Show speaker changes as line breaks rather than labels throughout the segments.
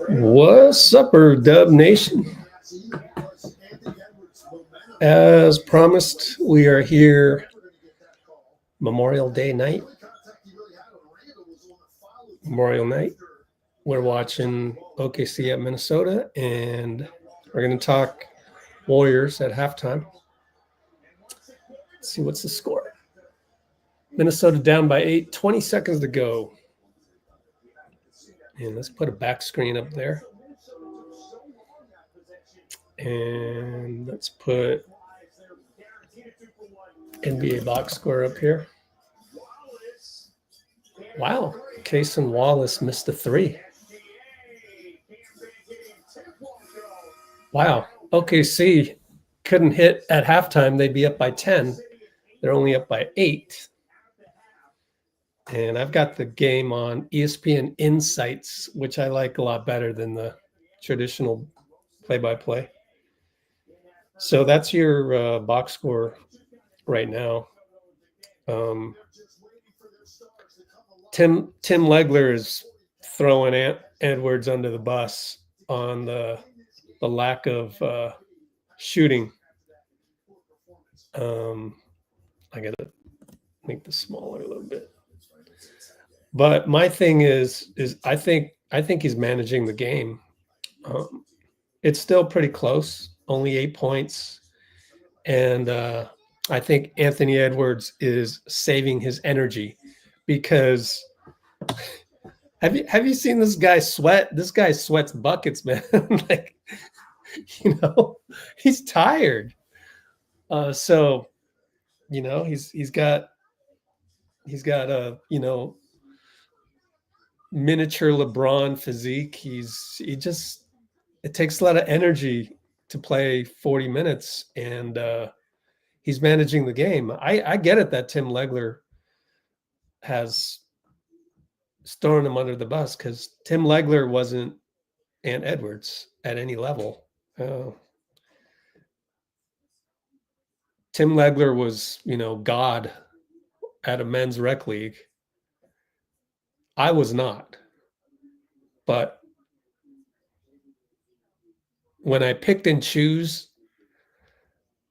What's up, Dub Nation? As promised, we are here Memorial Day night. Memorial night. We're watching OKC at Minnesota, and we're going to talk Warriors at halftime. Let's see what's the score. Minnesota down by 8, 20 seconds to go. And let's put a back screen up there. And let's put NBA box score up here. Wow, Cason Wallace missed a 3. Wow, OKC couldn't hit at halftime. They'd be up by 10. They're only up by 8. And I've got the game on ESPN Insights, which I like a lot better than the traditional play-by-play. So that's your box score right now. Tim Legler is throwing Edwards under the bus on the lack of shooting. I got to make this smaller a little bit. But my thing is I think he's managing the game. It's still pretty close, only 8 points, and I think Anthony Edwards is saving his energy because have you seen this guy sweat? This guy sweats buckets, man. Like, he's tired. So, he's got a miniature LeBron physique. It takes a lot of energy to play 40 minutes, and he's managing the game. I get it that Tim Legler has thrown him under the bus because Tim Legler wasn't Ant Edwards at any level. Tim Legler was, God at a men's rec league. I was not. But when I picked and choose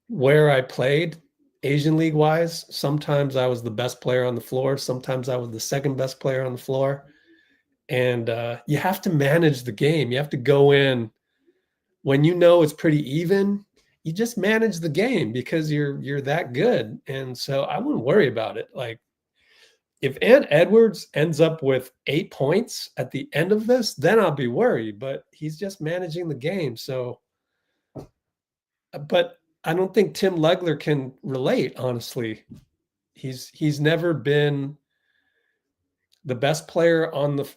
where I played, Asian League wise, sometimes I was the best player on the floor. Sometimes I was the second best player on the floor. And you have to manage the game. You have to go in when it's pretty even. You just manage the game because you're that good. And so I wouldn't worry about it. Like, if Ant Edwards ends up with 8 points at the end of this, then I'll be worried. But he's just managing the game. So, but I don't think Tim Legler can relate, honestly. He's never been the best player on the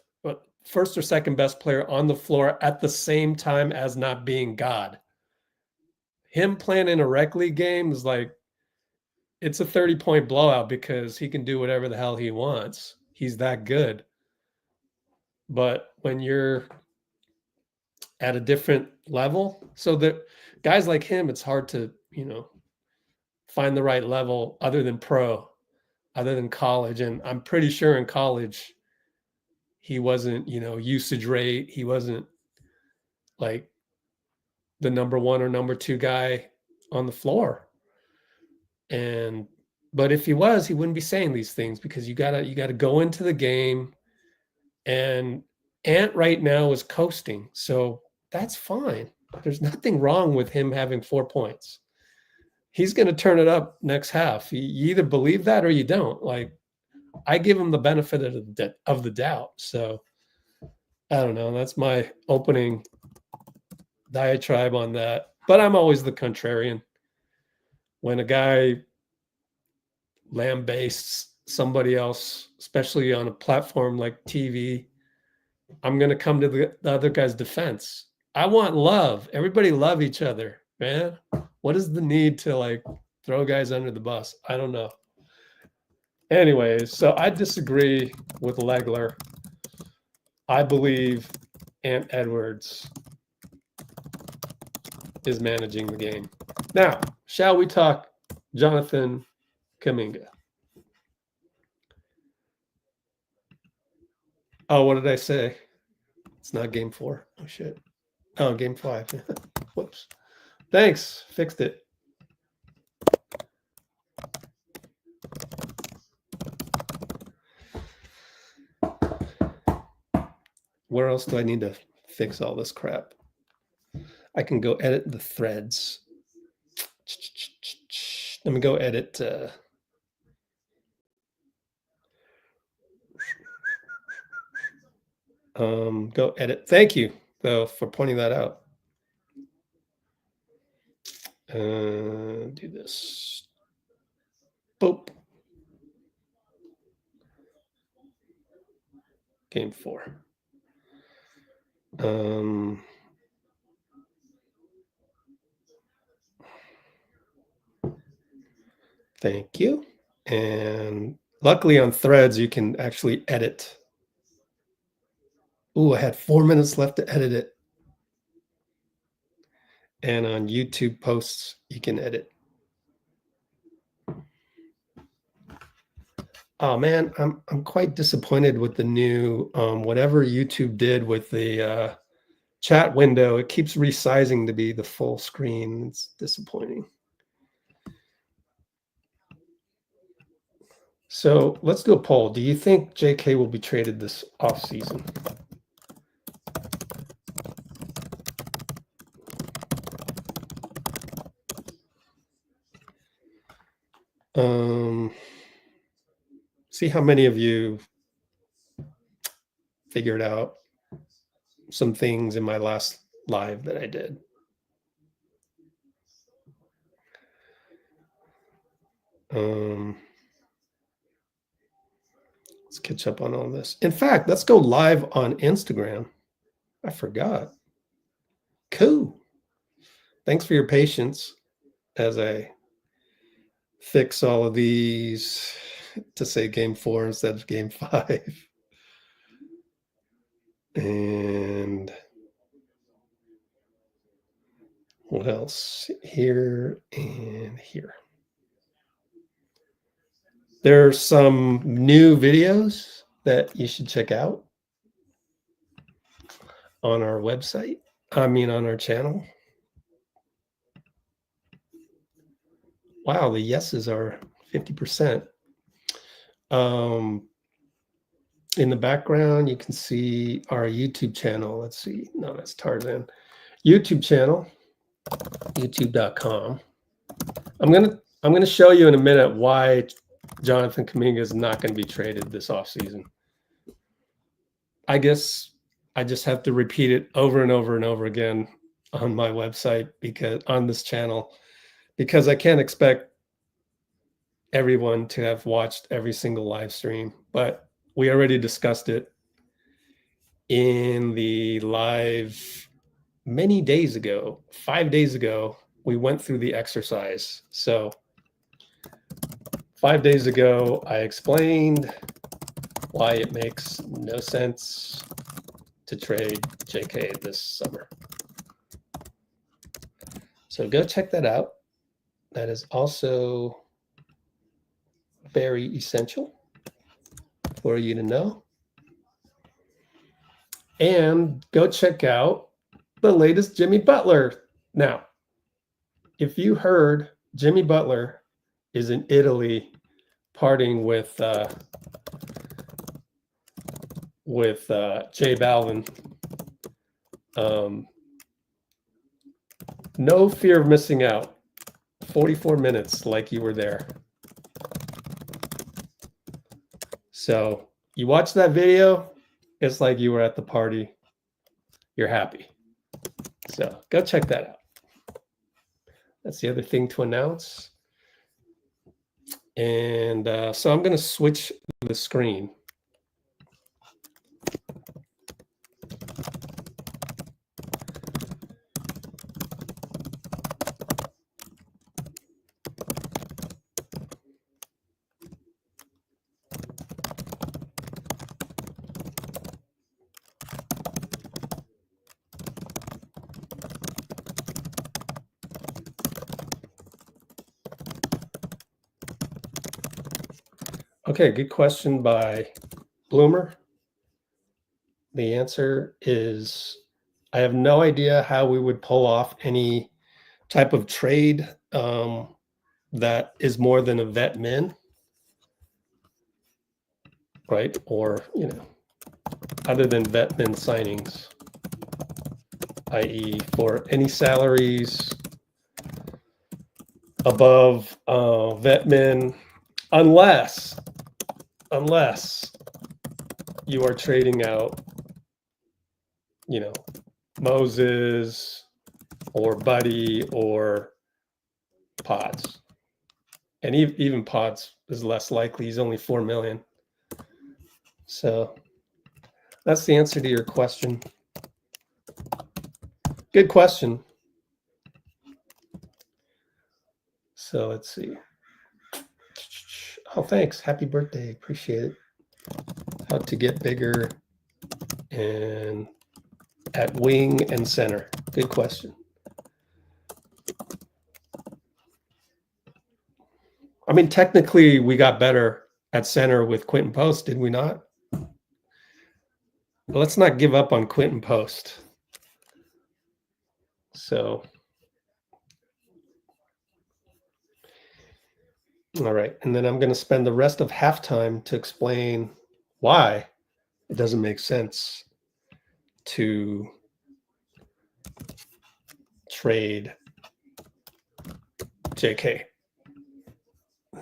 first or second best player on the floor at the same time as not being God. Him playing in a rec league game is like, it's a 30-point blowout because he can do whatever the hell he wants. He's that good. But when you're at a different level, so that guys like him, it's hard to, find the right level other than pro, other than college. And I'm pretty sure in college, he wasn't, usage rate. He wasn't like the number 1 or number 2 guy on the floor. But if he was, he wouldn't be saying these things because you gotta go into the game, and Ant right now is coasting. So that's fine. There's nothing wrong with him having 4 points. He's going to turn it up next half. You either believe that or you don't. Like, I give him the benefit of the doubt. So I don't know. That's my opening diatribe on that. But I'm always the contrarian. When a guy lambastes somebody else, especially on a platform like TV, I'm going to come to the other guy's defense. I want love. Everybody love each other, man. What is the need to throw guys under the bus? I don't know. Anyways, so I disagree with Legler. I believe Ant Edwards is managing the game. Now, shall we talk Jonathan Kuminga? Oh, what did I say? It's not game 4. Oh, shit. Oh, game 5. Whoops. Thanks. Fixed it. Where else do I need to fix all this crap? I can go edit the threads. Let me go edit. Go edit. Thank you, though, for pointing that out. Do this. Boop. Game 4. Thank you. And luckily on threads, you can actually edit. Ooh, I had 4 minutes left to edit it. And on YouTube posts, you can edit. Oh man, I'm quite disappointed with the new whatever YouTube did with the chat window. It keeps resizing to be the full screen. It's disappointing. So let's do a poll. Do you think JK will be traded this offseason? See how many of you figured out some things in my last live that I did. Let's catch up on all this. In fact, let's go live on Instagram. I forgot. Cool. Thanks for your patience as I fix all of these to say game 4 instead of game 5. And what else? Here and here. There are some new videos that you should check out on our website. On our channel. Wow, the yeses are 50%. In the background, you can see our YouTube channel. Let's see. No, that's Tarzan. YouTube channel, youtube.com. I'm gonna show you in a minute why Jonathan Kuminga is not going to be traded this offseason. I guess I just have to repeat it over and over and over again on my website, because on this channel, because I can't expect everyone to have watched every single live stream, but we already discussed it in the live many days ago. 5 days ago, we went through the exercise. So 5 days ago, I explained why it makes no sense to trade JK this summer. So go check that out. That is also very essential for you to know. And go check out the latest Jimmy Butler. Now, if you heard, Jimmy Butler is in Italy partying with J Balvin. No fear of missing out. 44 minutes like you were there. So you watch that video, it's like you were at the party. You're happy. So go check that out. That's the other thing to announce. And so I'm going to switch the screen. Okay, good question by Bloomer. The answer is I have no idea how we would pull off any type of trade that is more than a vet min, right? Or, you know, other than vet min signings, i.e. for any salaries above vet min, unless you are trading out, you know, Moses or Buddy or Podz. And even Podz is less likely. He's only 4 million. So that's the answer to your question. Good question. So let's see. Oh, thanks. Happy birthday. Appreciate it. How to get bigger and at wing and center. Good question. I mean, technically, we got better at center with Quentin Post, did we not? But let's not give up on Quentin Post. So, all right. And then I'm going to spend the rest of halftime to explain why it doesn't make sense to trade JK.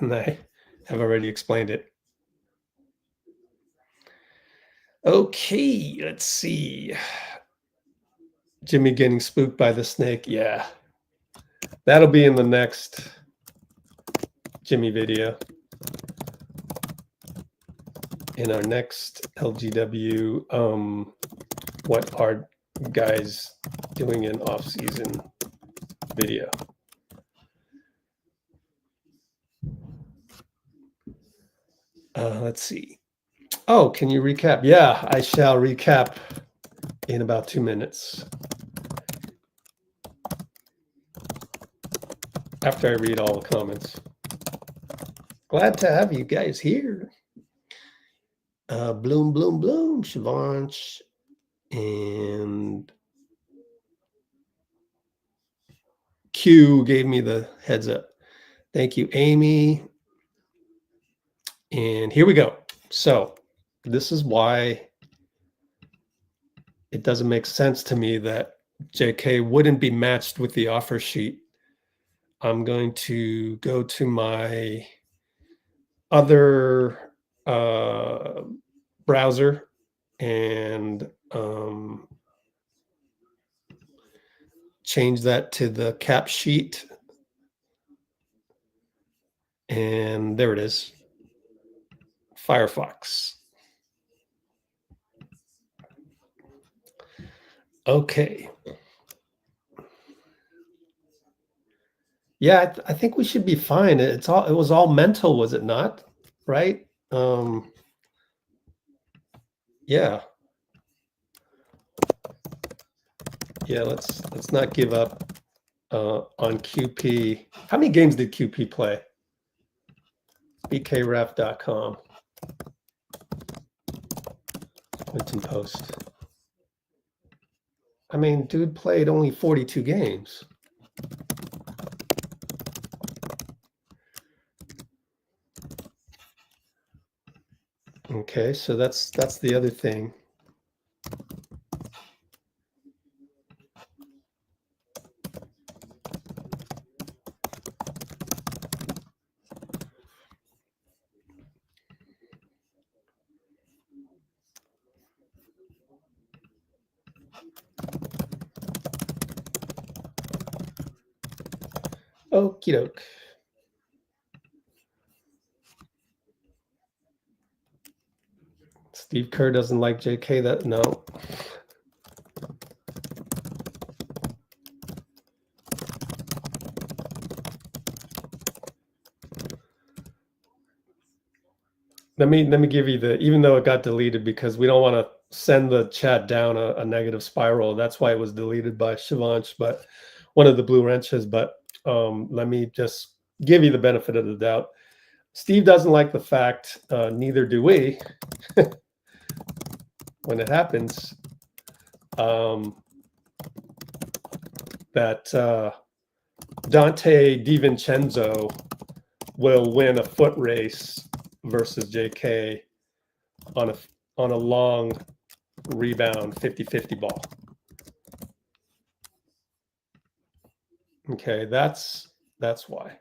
And I have already explained it. Okay, let's see. Jimmy getting spooked by the snake. Yeah. That'll be in the next Jimmy video. In our next LGW, what are guys doing in off-season video. Let's see. Oh, can you recap? Yeah, I shall recap in about 2 minutes. After I read all the comments. Glad to have you guys here. Bloom, Shavanch, and Q gave me the heads up. Thank you, Amy. And here we go. So this is why it doesn't make sense to me that JK wouldn't be matched with the offer sheet. I'm going to go to my other browser and change that to the cap sheet. And there it is. Firefox. Okay. Yeah, I think we should be fine. It was all mental, was it not? Right? Yeah. Yeah, let's not give up on QP. How many games did QP play? BKRef.com. Quentin Post. I mean, dude played only 42 games. Okay, so that's the other thing. Okie doke. Steve Kerr doesn't like JK. That no. Let me give you the, even though it got deleted because we don't want to send the chat down a negative spiral. That's why it was deleted by Shivansh, but one of the blue wrenches. But let me just give you the benefit of the doubt. Steve doesn't like the fact, neither do we, when it happens, that Donte DiVincenzo will win a foot race versus JK on a long rebound 50-50 ball. Okay, that's why.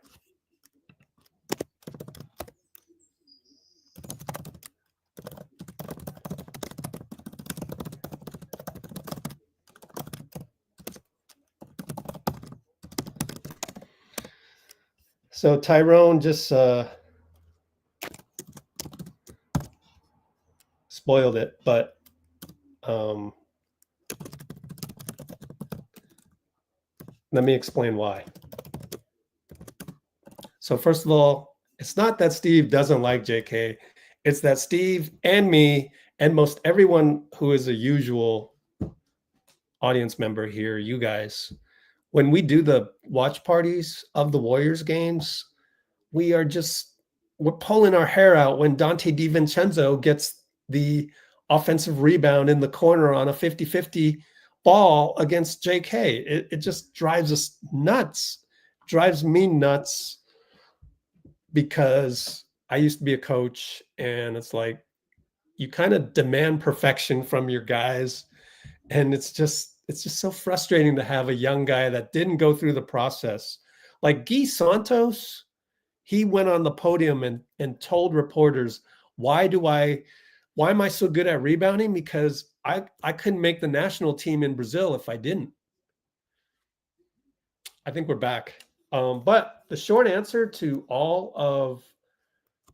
So Tyrone just spoiled it, but let me explain why. So first of all, it's not that Steve doesn't like JK. It's that Steve and me and most everyone who is a usual audience member here, you guys, when we do the watch parties of the Warriors games, we're pulling our hair out when Donte DiVincenzo gets the offensive rebound in the corner on a 50-50 ball against JK. It just drives us nuts, drives me nuts, because I used to be a coach, and it's like you kind of demand perfection from your guys, and it's just so frustrating to have a young guy that didn't go through the process. Like Guy Santos, he went on the podium and told reporters, why am I so good at rebounding? Because I couldn't make the national team in Brazil if I didn't. I think we're back. But the short answer to all of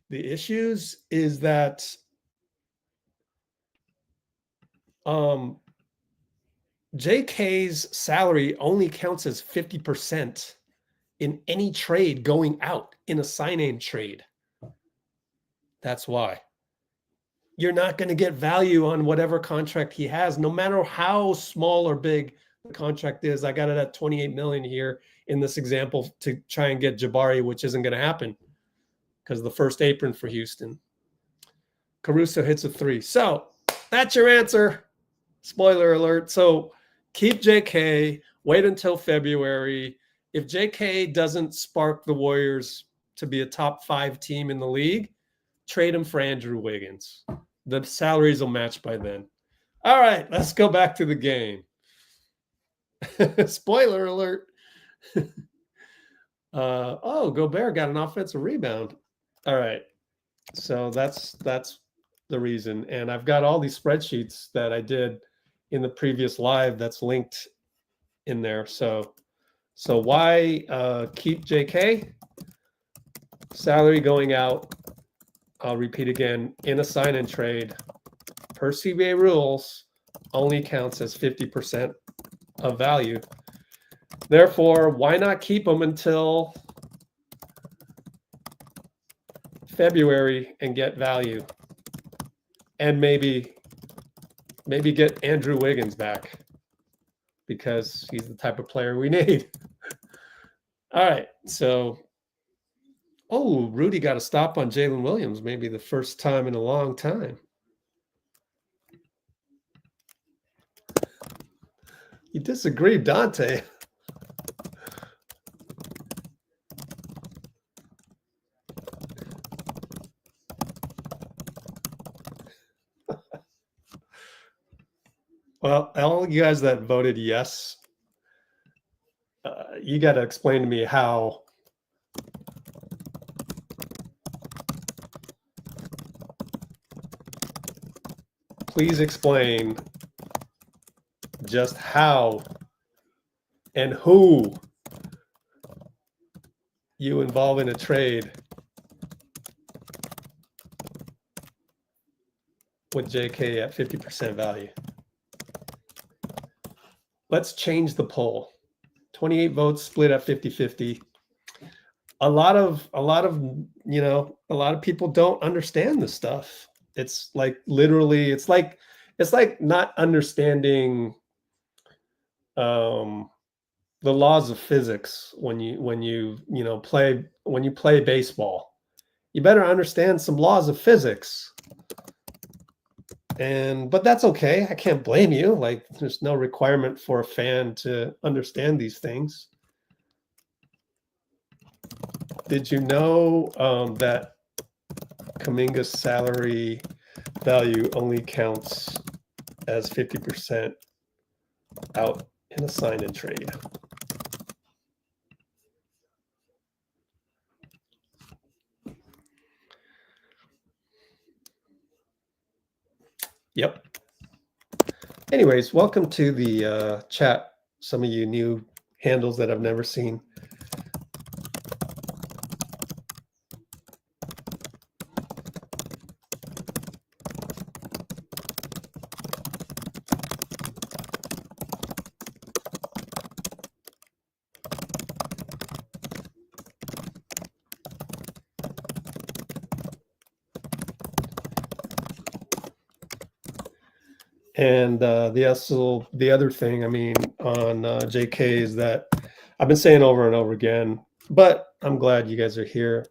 the issues is that JK's salary only counts as 50% in any trade going out in a sign-in trade. That's why. You're not going to get value on whatever contract he has, no matter how small or big the contract is. I got it at 28 million here in this example to try and get Jabari, which isn't going to happen because the first apron for Houston. Caruso hits a 3. So that's your answer. Spoiler alert. So keep JK, wait until February. If JK doesn't spark the Warriors to be a top 5 team in the league, trade him for Andrew Wiggins. The salaries will match by then. All right, let's go back to the game. Spoiler alert. Gobert got an offensive rebound. All right. So that's the reason. And I've got all these spreadsheets that I did in the previous live that's linked in there. So why keep JK? Salary going out, I'll repeat again, in a sign and trade per CBA rules only counts as 50% of value. Therefore, why not keep them until February and get value, and maybe get Andrew Wiggins back, because he's the type of player we need. All right, so Rudy got a stop on Jalen Williams, maybe the first time in a long time. You disagree, Donte. Well, all you guys that voted yes, you got to explain to me how please explain just how and who you involve in a trade with JK at 50% value. Let's change the poll. 28 votes split at 50-50. A lot of people don't understand this stuff. It's like literally, it's like not understanding the laws of physics when you play baseball. You better understand some laws of physics. But that's okay. I can't blame you. Like, there's no requirement for a fan to understand these things. Did you know that Kuminga's salary value only counts as 50% out in a sign-in trade? Yep. Anyways, welcome to the chat. Some of you new handles that I've never seen. And the other thing, I mean, on JK is that I've been saying over and over again, but I'm glad you guys are here.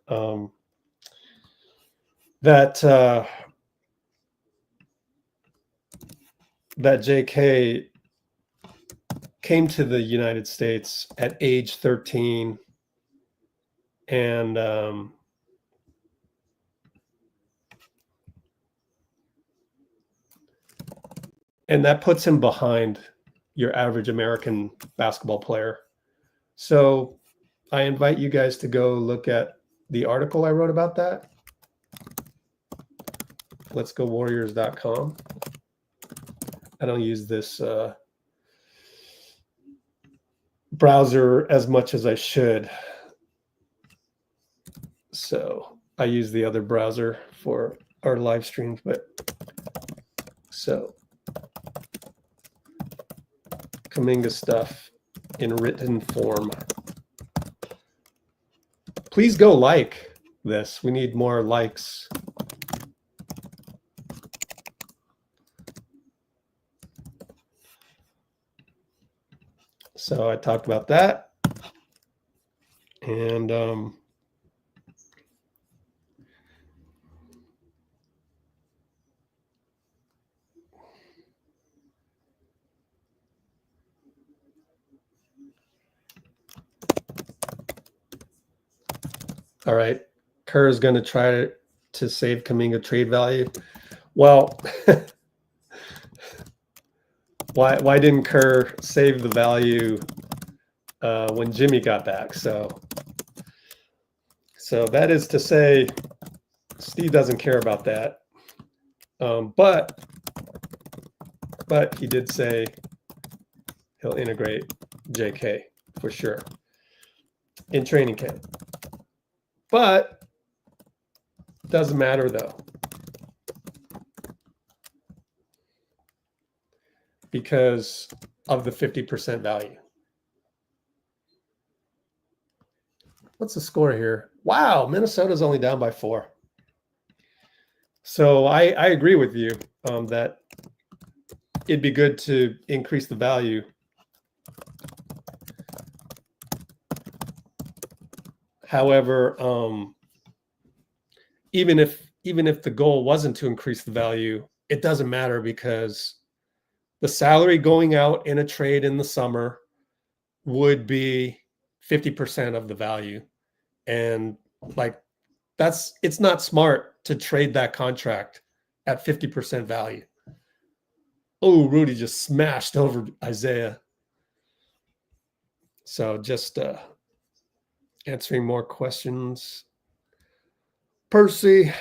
That JK came to the United States at age 13, and that puts him behind your average American basketball player. So I invite you guys to go look at the article I wrote about that. Let's go warriors.com. I don't use this browser as much as I should. So I use the other browser for our live streams, but so Kuminga stuff in written form. Please go like this. We need more likes. So I talked about that. And all right, Kerr is going to try to save Kuminga trade value. Well, why didn't Kerr save the value when Jimmy got back? So that is to say, Steve doesn't care about that. But he did say he'll integrate JK for sure in training camp. But doesn't matter though, because of the 50% value. What's the score here? Wow, Minnesota's only down by 4. So I agree with you that it'd be good to increase the value. However, even if the goal wasn't to increase the value, it doesn't matter, because the salary going out in a trade in the summer would be 50% of the value. And like, it's not smart to trade that contract at 50% value. Oh, Rudy just smashed over Isaiah. So just answering more questions. Percy.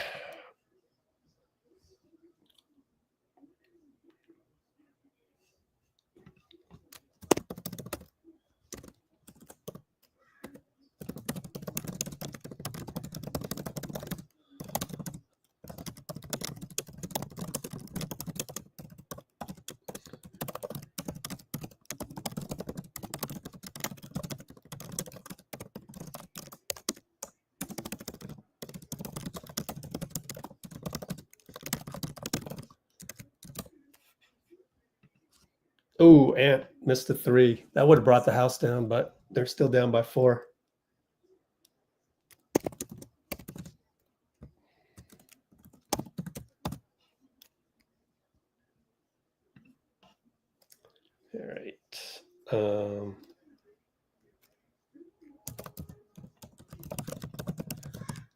Oh, Ant missed a 3. That would have brought the house down, but they're still down by 4. All right.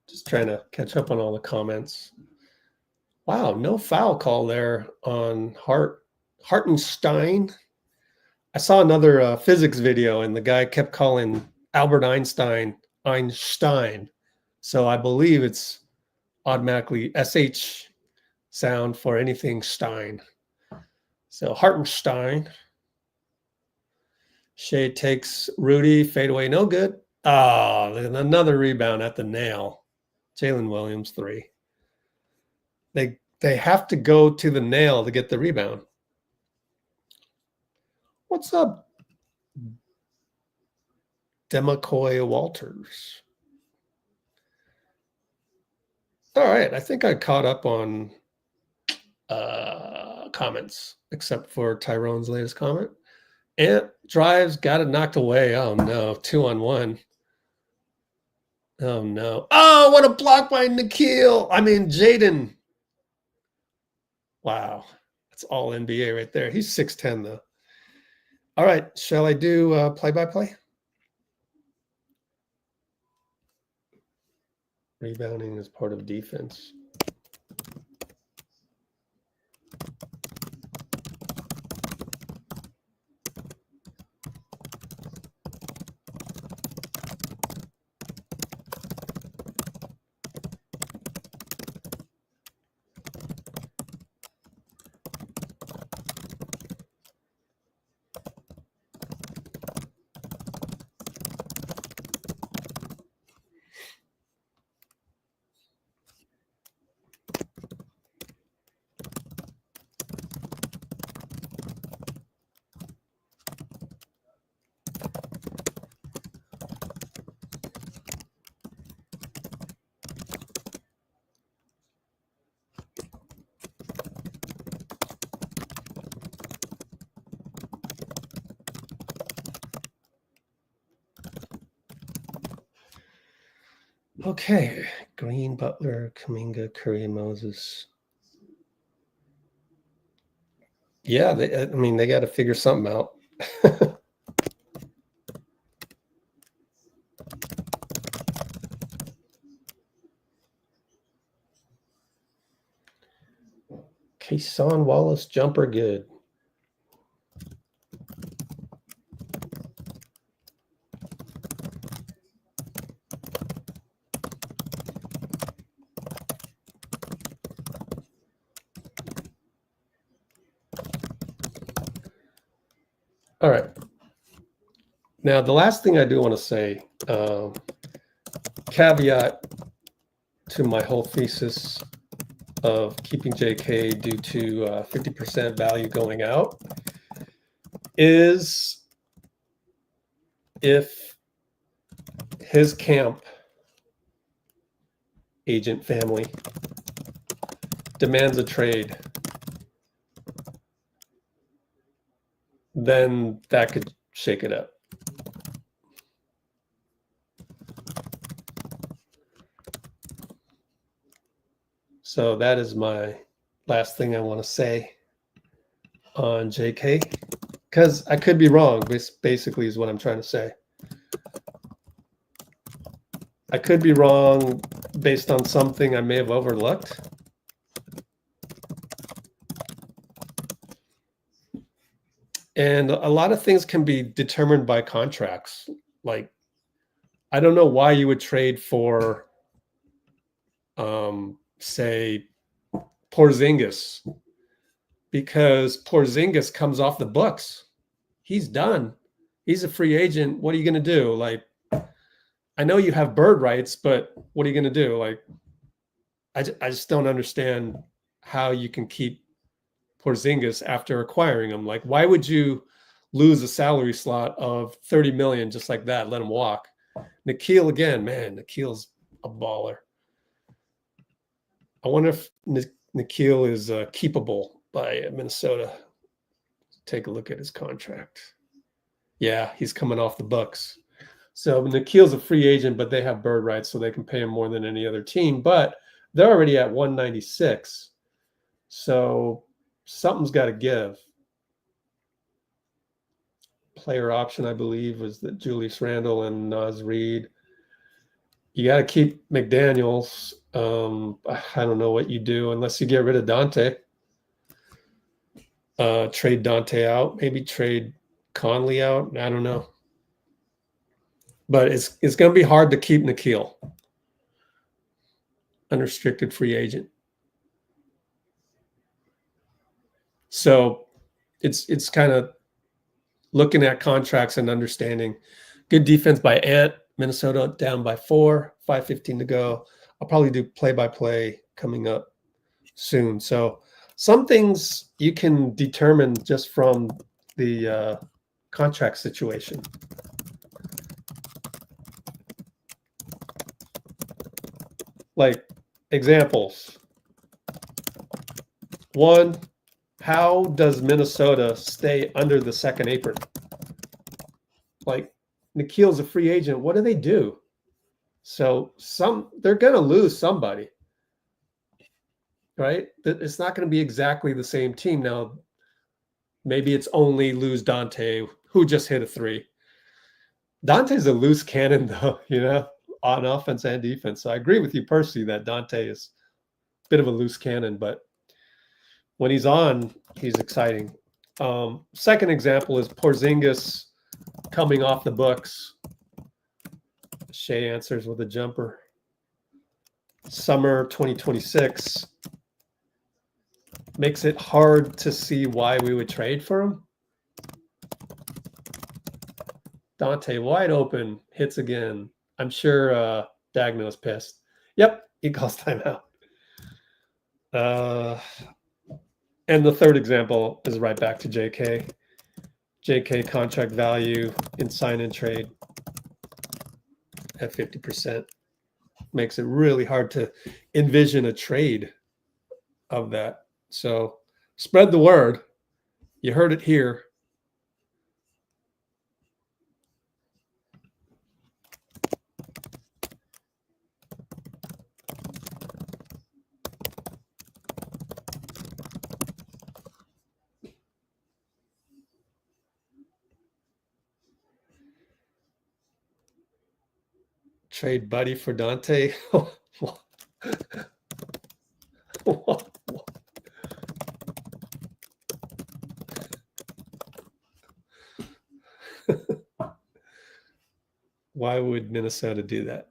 Just trying to catch up on all the comments. Wow, no foul call there on Hartenstein. I saw another physics video, and the guy kept calling Albert Einstein. So I believe it's automatically SH sound for anything Stein. So Hartenstein. Shai takes Rudy, fadeaway, no good. Oh, another rebound at the nail. Jalen Williams, 3. They have to go to the nail to get the rebound. What's up, Nickeil Walters? All right, I think I caught up on comments, except for Tyrone's latest comment. Ant drives, got it knocked away. Oh no, 2-on-1. Oh no. Oh, what a block by Nickeil. I mean, Jaden. Wow. That's all NBA right there. He's 6'10", though. All right. Shall I do play-by-play? Rebounding is part of defense. Okay, Green, Butler, Kuminga, Curry, and Moses. Yeah, I mean, they got to figure something out. Kason Wallace, jumper, good. All right. Now, the last thing I do want to say, caveat to my whole thesis of keeping JK due to 50% value going out, is if his camp agent family demands a trade, then that could shake it up. So that is my last thing I want to say on JK, because I could be wrong. This basically is what I'm trying to say. I could be wrong based on something I may have overlooked. And a lot of things can be determined by contracts. Like, I don't know why you would trade for, say, Porzingis, because Porzingis comes off the books. He's done. He's a free agent. What are you going to do? Like, I know you have bird rights, but what are you going to do? Like, I just don't understand how you can keep Porzingis after acquiring him. Like, why would you lose a salary slot of $30 million just like that? Let him walk. Nickeil again, man. Nickeil's a baller. I wonder if Nickeil is keepable by Minnesota. Take a look at his contract. Yeah, he's coming off the books. So Nickeil's a free agent, but they have bird rights, so they can pay him more than any other team. But they're already at 196. So something's got to give. player option, I believe, was that Julius Randle and Naz Reid. You got to keep McDaniels. I don't know what you do unless you get rid of Donte. Trade Donte out, maybe trade Conley out. I don't know. But it's going to be hard to keep Nickeil. Unrestricted free agent. So it's kind of looking at contracts and understanding. Good defense by Ant. Minnesota down by 4, 5:15 to go. I'll probably do play-by-play coming up soon. So some things you can determine just from the contract situation. Like examples. 1, how does Minnesota stay under the second apron? Like, Nickeil's a free agent. What do they do? So they're going to lose somebody, right? It's not going to be exactly the same team. Now, maybe it's only lose Donte, who just hit a 3. Dante's a loose cannon, though, on offense and defense. So I agree with you personally that Donte is a bit of a loose cannon, but when he's on, he's exciting. Second example is Porzingis coming off the books. Shai answers with a jumper. Summer 2026 makes it hard to see why we would trade for him. Donte wide open, hits again. I'm sure Dagno's pissed. Yep, he calls timeout. And the third example is right back to JK. JK contract value in sign and trade at 50%. Makes it really hard to envision a trade of that. So spread the word. You heard it here. Trade Buddy for Donte. Why would Minnesota do that?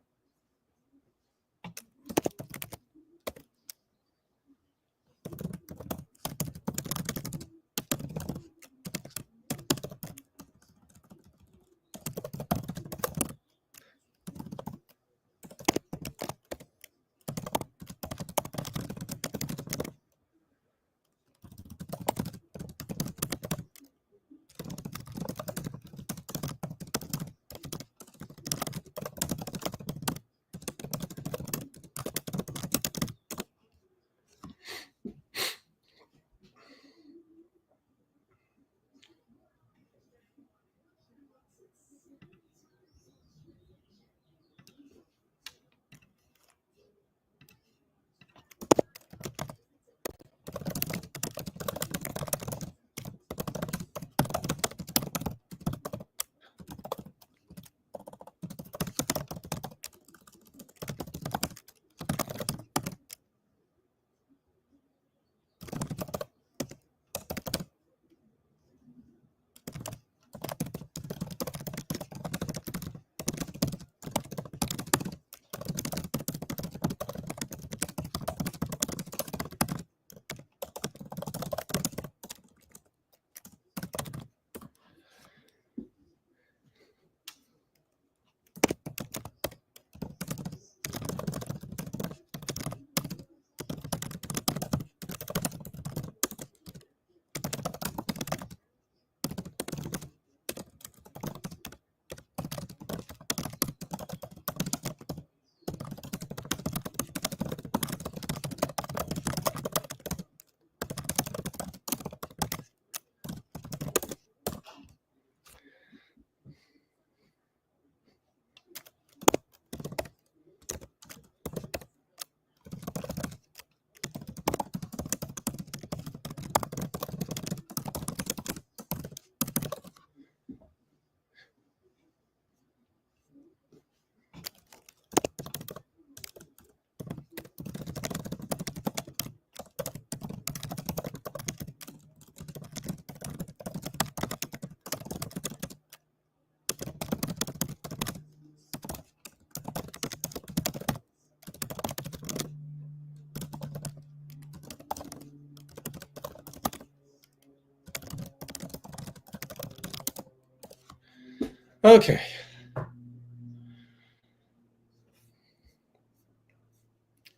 Okay.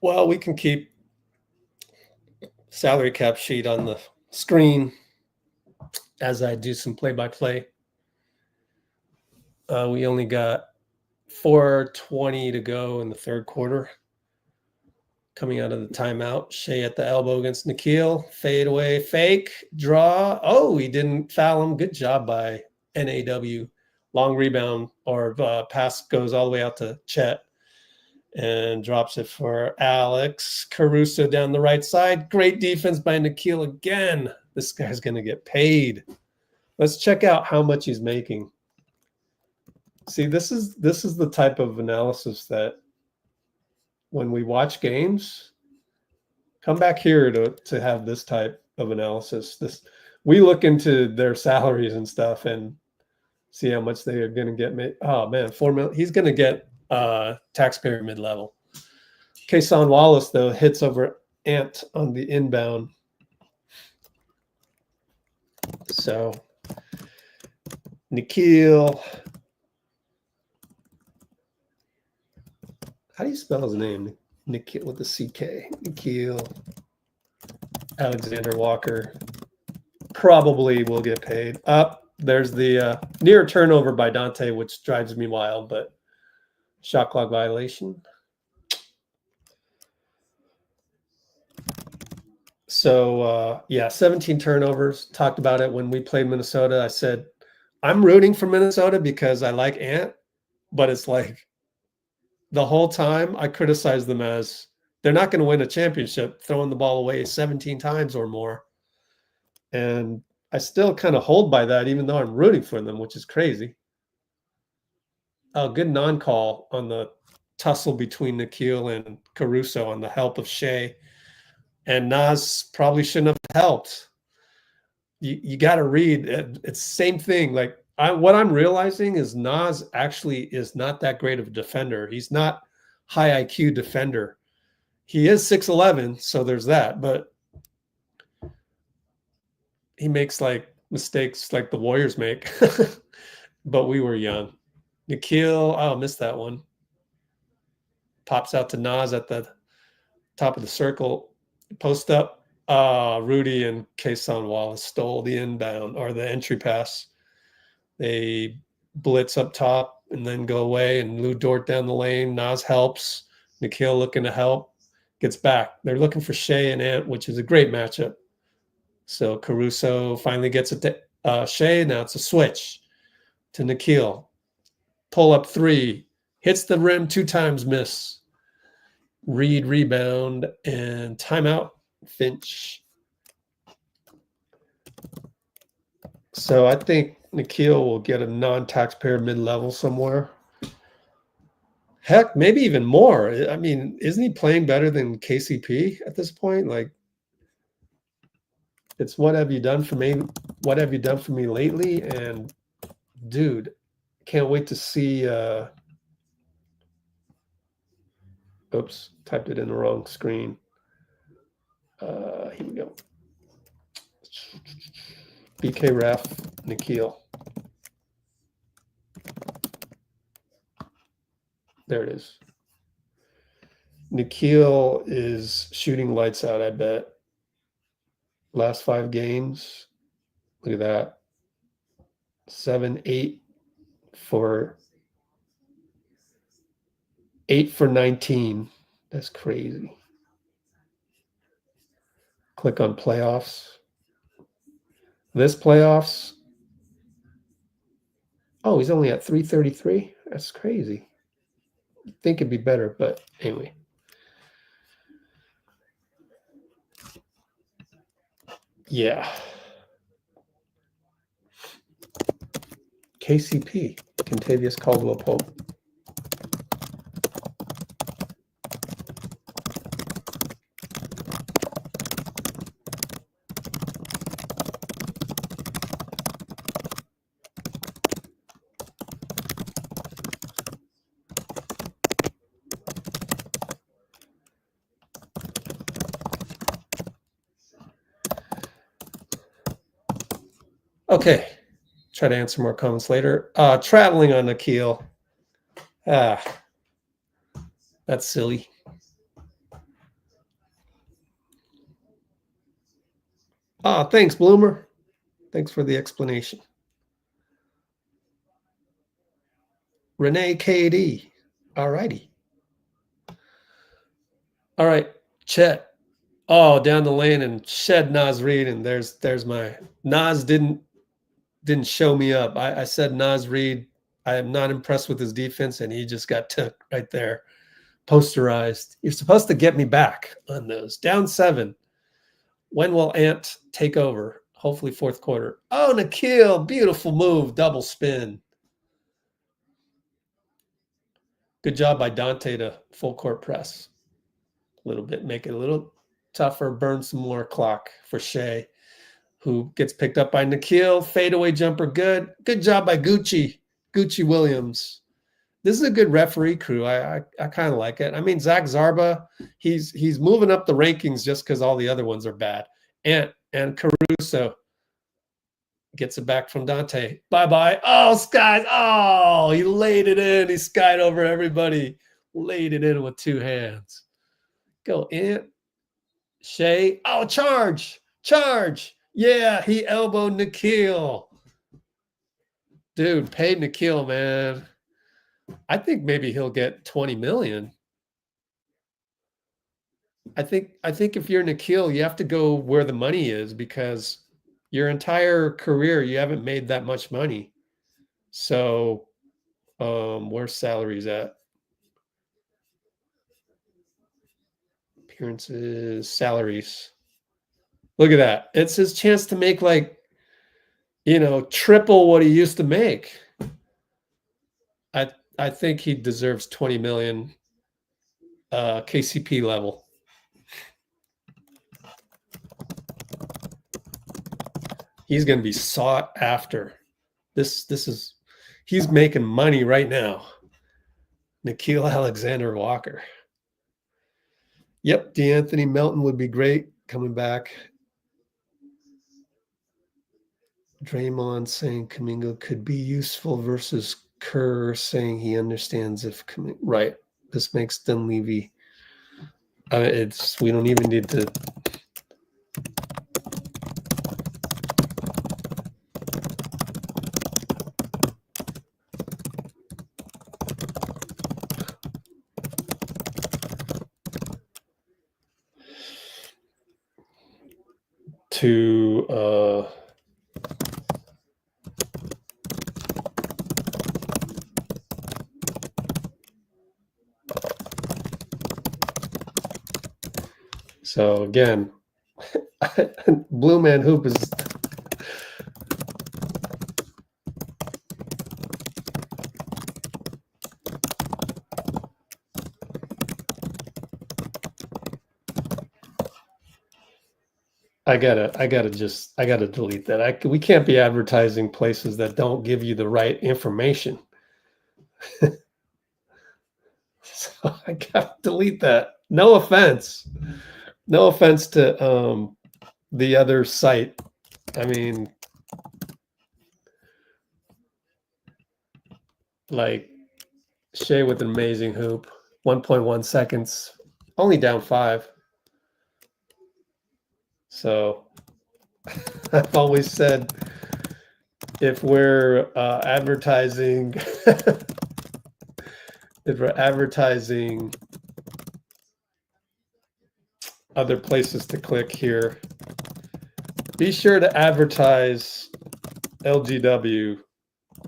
Well, we can keep salary cap sheet on the screen as I do some play-by-play. We only got 4:20 to go in the third quarter. Coming out of the timeout, Shai at the elbow against Nickeil. Fade away, fake, draw. Oh, he didn't foul him. Good job by NAW. Long rebound or pass goes all the way out to Chet and drops it for Alex. Caruso down the right side. Great defense by Nickeil again. This guy's going to get paid. Let's check out how much he's making. See, this is the type of analysis that when we watch games, come back here to have this type of analysis. We look into their salaries and stuff and see how much they are going to get. Oh man, $4 million. He's going to get taxpayer mid-level. Kason Wallace though hits over Ant on the inbound. So Nickeil. How do you spell his name? Nickeil with the CK. Nickeil Alexander-Walker probably will get paid. Up there's the near turnover by Donte, which drives me wild, but shot clock violation. So yeah, 17 turnovers. Talked about it when we played Minnesota. I said I'm rooting for Minnesota because I like Ant, but it's like the whole time I criticize them as they're not going to win a championship throwing the ball away 17 times or more. And I still kind of hold by that, even though I'm rooting for them, which is crazy. Oh, good non-call on the tussle between Nickeil and Caruso on the help of Shai. And Nas probably shouldn't have helped. You got to read. It's the same thing. Like what I'm realizing is Nas actually is not that great of a defender. He's not high IQ defender. He is 6'11", so there's that. But he makes like mistakes like the Warriors make. But we were young. Nickeil, oh, missed that one. Pops out to Nas at the top of the circle. Post up. Rudy and Kason Wallace stole the inbound or the entry pass. They blitz up top and then go away, and Lou Dort down the lane. Nas helps. Nickeil looking to help. Gets back. They're looking for Shai and Ant, which is a great matchup. So Caruso finally gets it to Shai. Now it's a switch to Nickeil. Pull up three. Hits the rim 2 times, miss. Reed rebound and timeout. Finch. So I think Nickeil will get a non-taxpayer mid-level somewhere. Heck, maybe even more. I mean, isn't he playing better than KCP at this point? Like, it's what have you done for me? What have you done for me lately? And dude, can't wait to see. Oops, typed it in the wrong screen. Here we go. BK Ref, Nickeil. There it is. Nickeil is shooting lights out, I bet. Last 5 games. Look at that. 7, 8 for 19. That's crazy. Click on playoffs. This playoffs. Oh, he's only at 333. That's crazy. I think it'd be better, but anyway. Yeah. KCP, Kentavious Caldwell-Pope. Okay. Try to answer more comments later. Traveling on Nickeil. That's silly. Thanks, Bloomer. Thanks for the explanation. Renee KD. All righty. All right, Chet. Oh, down the lane and shed Naz Reid, and there's my Naz didn't show me up. I said Naz Reid, I am not impressed with his defense, and he just got took right there, posterized. You're supposed to get me back on those. Down 7. When will Ant take over? Hopefully fourth quarter. Oh, Nickeil, beautiful move, double spin. Good job by Donte to full court press. A little bit, make it a little tougher, burn some more clock for Shai, who gets picked up by Nickeil. Fadeaway jumper, good. Good job by Gucci Williams. This is a good referee crew. I kind of like it. I mean, Zach Zarba, he's moving up the rankings just because all the other ones are bad. And Caruso gets it back from Donte. Bye-bye. Oh, skies. Oh, he laid it in. He skied over everybody. Laid it in with 2 hands. Go in. Shai. Oh, charge. Yeah, he elbowed Nickeil. Dude, pay Nickeil, man. I think maybe he'll get 20 million. I think if you're Nickeil, you have to go where the money is, because your entire career you haven't made that much money. So where's salaries at? Appearances, salaries. Look at that. It's his chance to make, like, triple what he used to make. I think he deserves 20 million KCP level. He's going to be sought after. He's making money right now. Nickeil Alexander-Walker. Yep, DeAnthony Melton would be great coming back. Draymond saying Kuminga could be useful versus Kerr saying he understands if Kuminga, right. This makes Dunleavy. We don't even need to. So again, Blue Man Hoop is I gotta delete that. We can't be advertising places that don't give you the right information. So I gotta delete that. No offense to the other site. I mean, like, Shai with an amazing hoop, 1.1 seconds, only down 5. So I've always said, if we're advertising, other places to click here, be sure to advertise LGW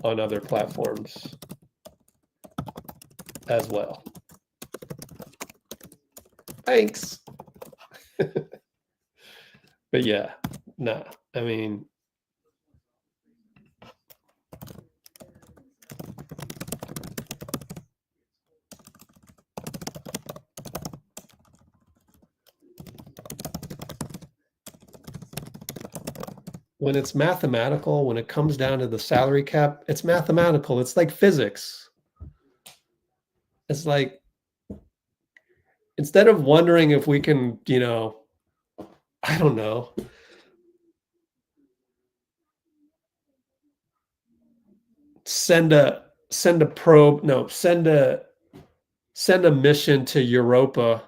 on other platforms as well. Thanks. But yeah, nah, I mean, when it's mathematical, when it comes down to the salary cap, it's mathematical. It's like physics. It's like, instead of wondering if we can, I don't know, send a probe, no, send a mission to Europa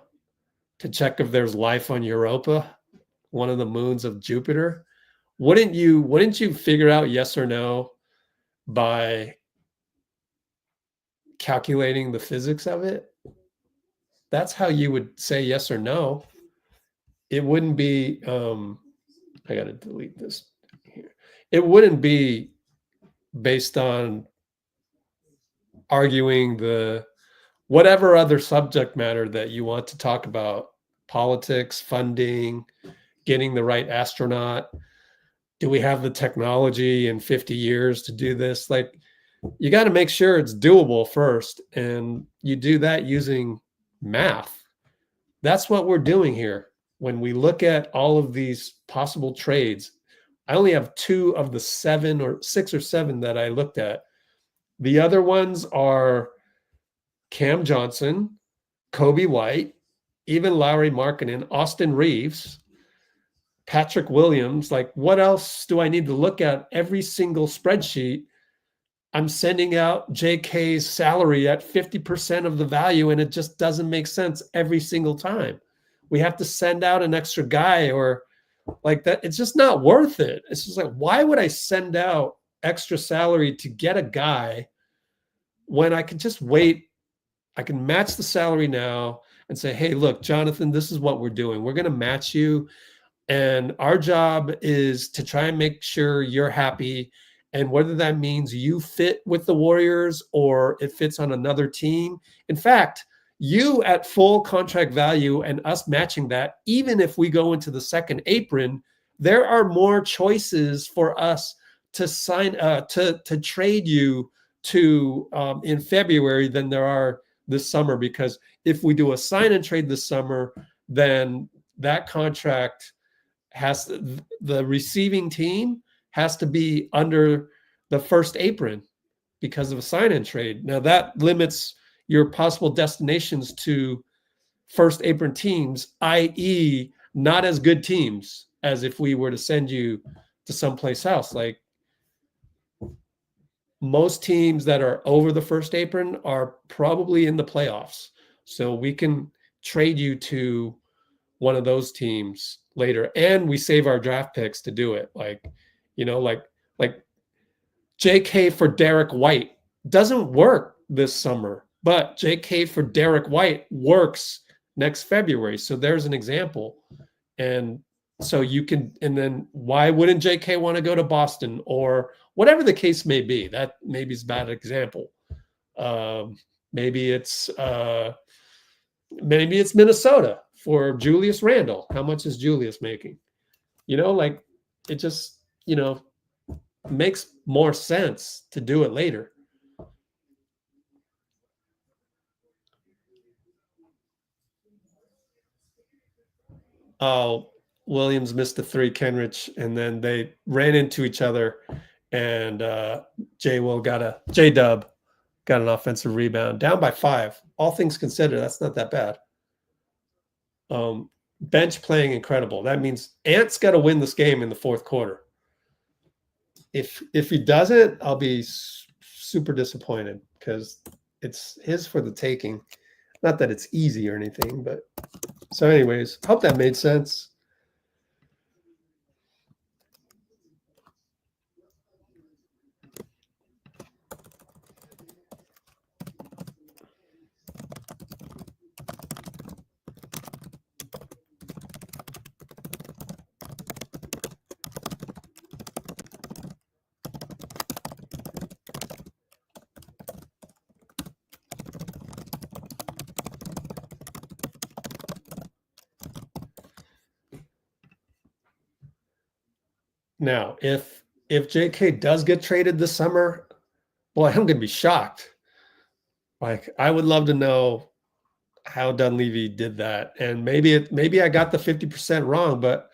to check if there's life on Europa, one of the moons of Jupiter. Wouldn't you figure out yes or no by calculating the physics of it? That's how you would say yes or no. It wouldn't be, I got to delete this here. It wouldn't be based on arguing the whatever other subject matter that you want to talk about, politics, funding, getting the right astronaut. Do we have the technology in 50 years to do this? Like, you got to make sure it's doable first. And you do that using math. That's what we're doing here. When we look at all of these possible trades, I only have 2 of the 7 or 6 or 7 that I looked at. The other ones are Cam Johnson, Kobe White, even Lauri Markkanen, Austin Reeves, Patrick Williams. Like, what else do I need to look at? Every single spreadsheet, I'm sending out JK's salary at 50% of the value, and it just doesn't make sense every single time. We have to send out an extra guy or like that. It's just not worth it. It's just like, why would I send out extra salary to get a guy when I can just wait? I can match the salary now and say, hey, look, Jonathan, this is what we're doing. We're going to match you. And our job is to try and make sure you're happy. And whether that means you fit with the Warriors or it fits on another team. In fact, you at full contract value and us matching that, even if we go into the second apron, there are more choices for us to sign, to trade you to in February than there are this summer. Because if we do a sign and trade this summer, then that contract has the receiving team has to be under the first apron because of a sign and trade. Now that limits your possible destinations to first apron teams, i.e. not as good teams as if we were to send you to someplace else. Like, most teams that are over the first apron are probably in the playoffs. So we can trade you to one of those teams later, and we save our draft picks to do it. Like, you know, like JK for Derek White doesn't work this summer, but JK for Derek White works next February. So there's an example. And so you can, and then why wouldn't JK want to go to Boston or whatever the case may be? That maybe is a bad example. Maybe it's Minnesota for Julius Randle. How much is Julius making? You know, like, it just, you know, makes more sense to do it later. Oh, Williams missed the 3, Kenrich, and then they ran into each other, and J-Dub got an offensive rebound, down by 5. All things considered, that's not that bad. Bench playing incredible. That means Ant's got to win this game in the fourth quarter. If he doesn't, I'll be super disappointed because it's his for the taking. Not that it's easy or anything, but so anyways, hope that made sense. Now, if JK does get traded this summer, boy, I'm gonna be shocked. Like, I would love to know how Dunleavy did that. And maybe I got the 50% wrong, but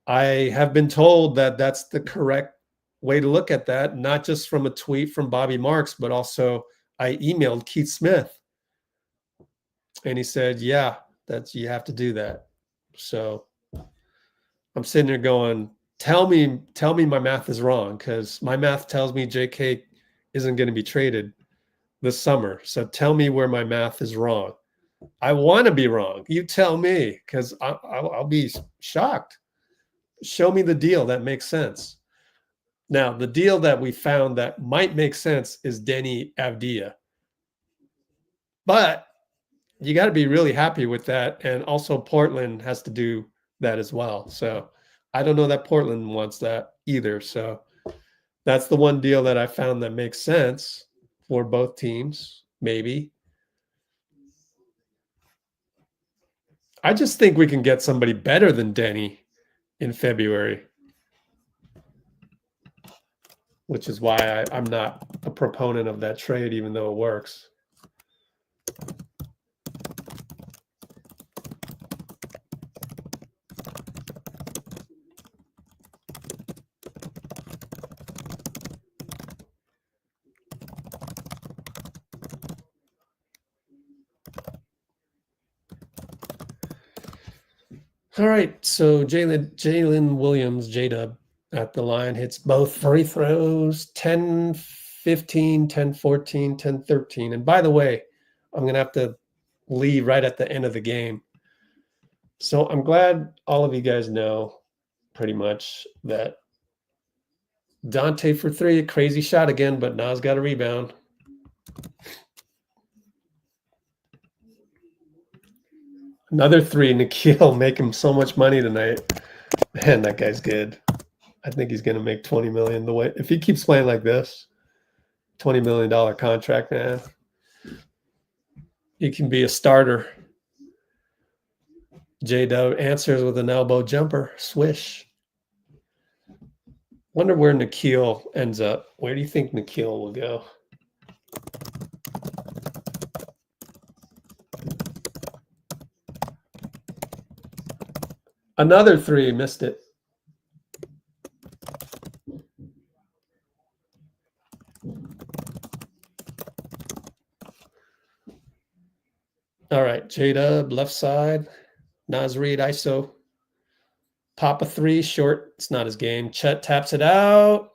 I have been told that that's the correct way to look at that, not just from a tweet from Bobby Marks, but also I emailed Keith Smith and he said, yeah, you have to do that. So I'm sitting there going, tell me my math is wrong, because my math tells me JK isn't going to be traded this summer. So tell me where my math is wrong. I want to be wrong. You tell me, because I'll be shocked. Show me the deal that makes sense. Now, the deal that we found that might make sense is Deni Avidja. But you got to be really happy with that. And also Portland has to do that as well. So I don't know that Portland wants that either. So that's the one deal that I found that makes sense for both teams, maybe. I just think we can get somebody better than Deni in February, which is why I'm not a proponent of that trade, even though it works. All right, so Jalen Williams, J-Dub, at the line, hits both free throws, 10-15, 10-14, 10-13. And by the way, I'm going to have to leave right at the end of the game. So I'm glad all of you guys know pretty much that Donte for three, crazy shot again, but Nas got a rebound. Another three, Nickeil, making so much money tonight. Man, that guy's good. I think he's going to make $20 million. The way if he keeps playing like this, $20 million contract, man. He can be a starter. J-Dub answers with an elbow jumper. Swish. Wonder where Nickeil ends up. Where do you think Nickeil will go? Another three, missed it. All right, J-Dub, left side. Nas Reed, ISO. Pop a three, short. It's not his game. Chet taps it out,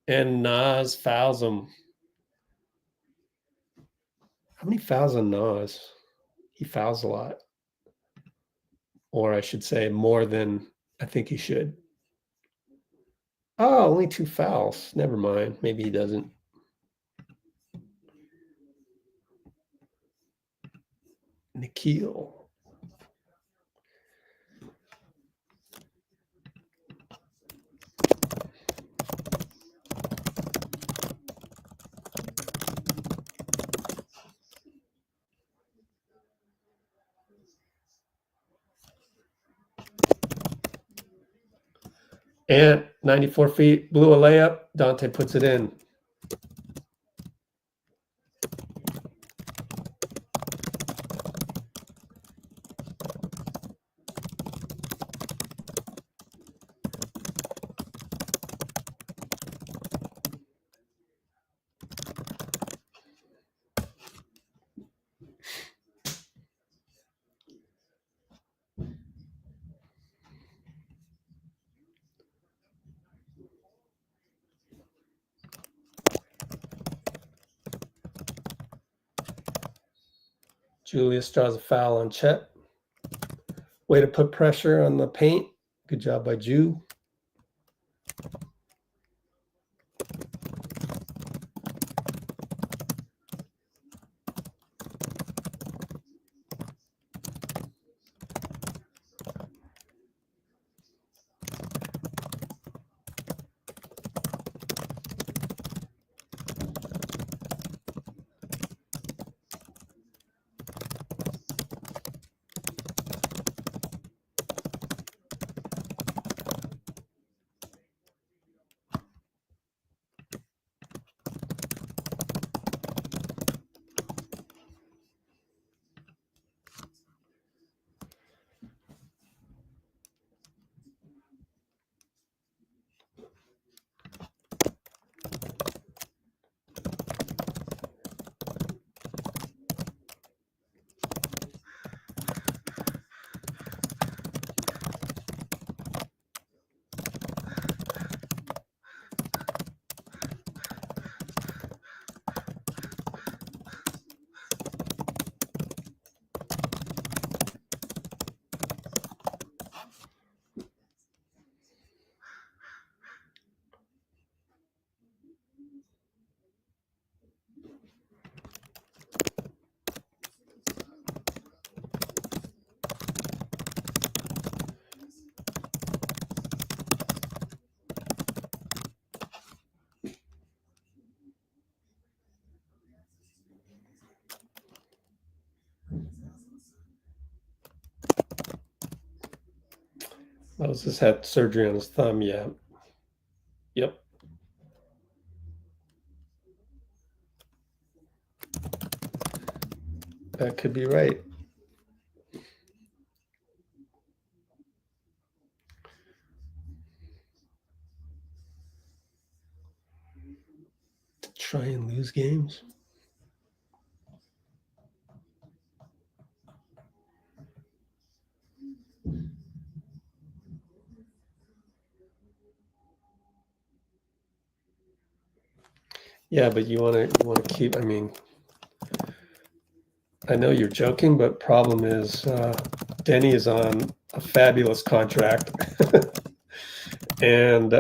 and Nas fouls him. How many fouls on Nas? He fouls a lot. Or I should say more than I think he should. Oh, only 2 fouls. Never mind. Maybe he doesn't. Nickeil. And 94 feet, blew a layup. Donte puts it in. Julius draws a foul on Chet. Way to put pressure on the paint. Good job by Ju. Moses had surgery on his thumb. Yeah. Yep. That could be right. To try and lose games. Yeah, but you want to keep. I mean, I know you're joking, but problem is, Deni is on a fabulous contract, and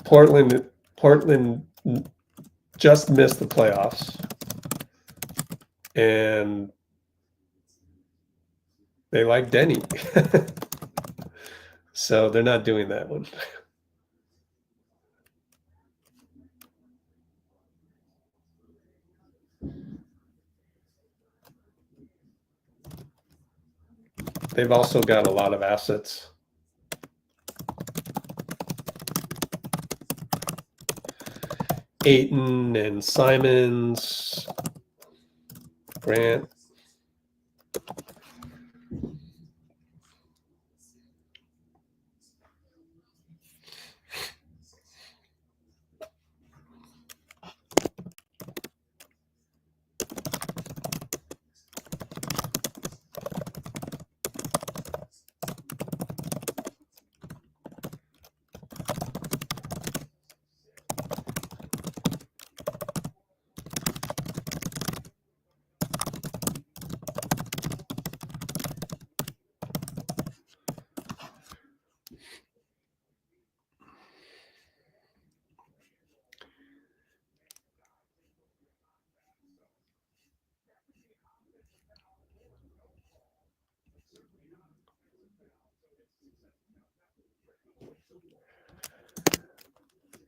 Portland just missed the playoffs, and they like Deni, so they're not doing that one. They've also got a lot of assets. Ayton and Simons, Grant.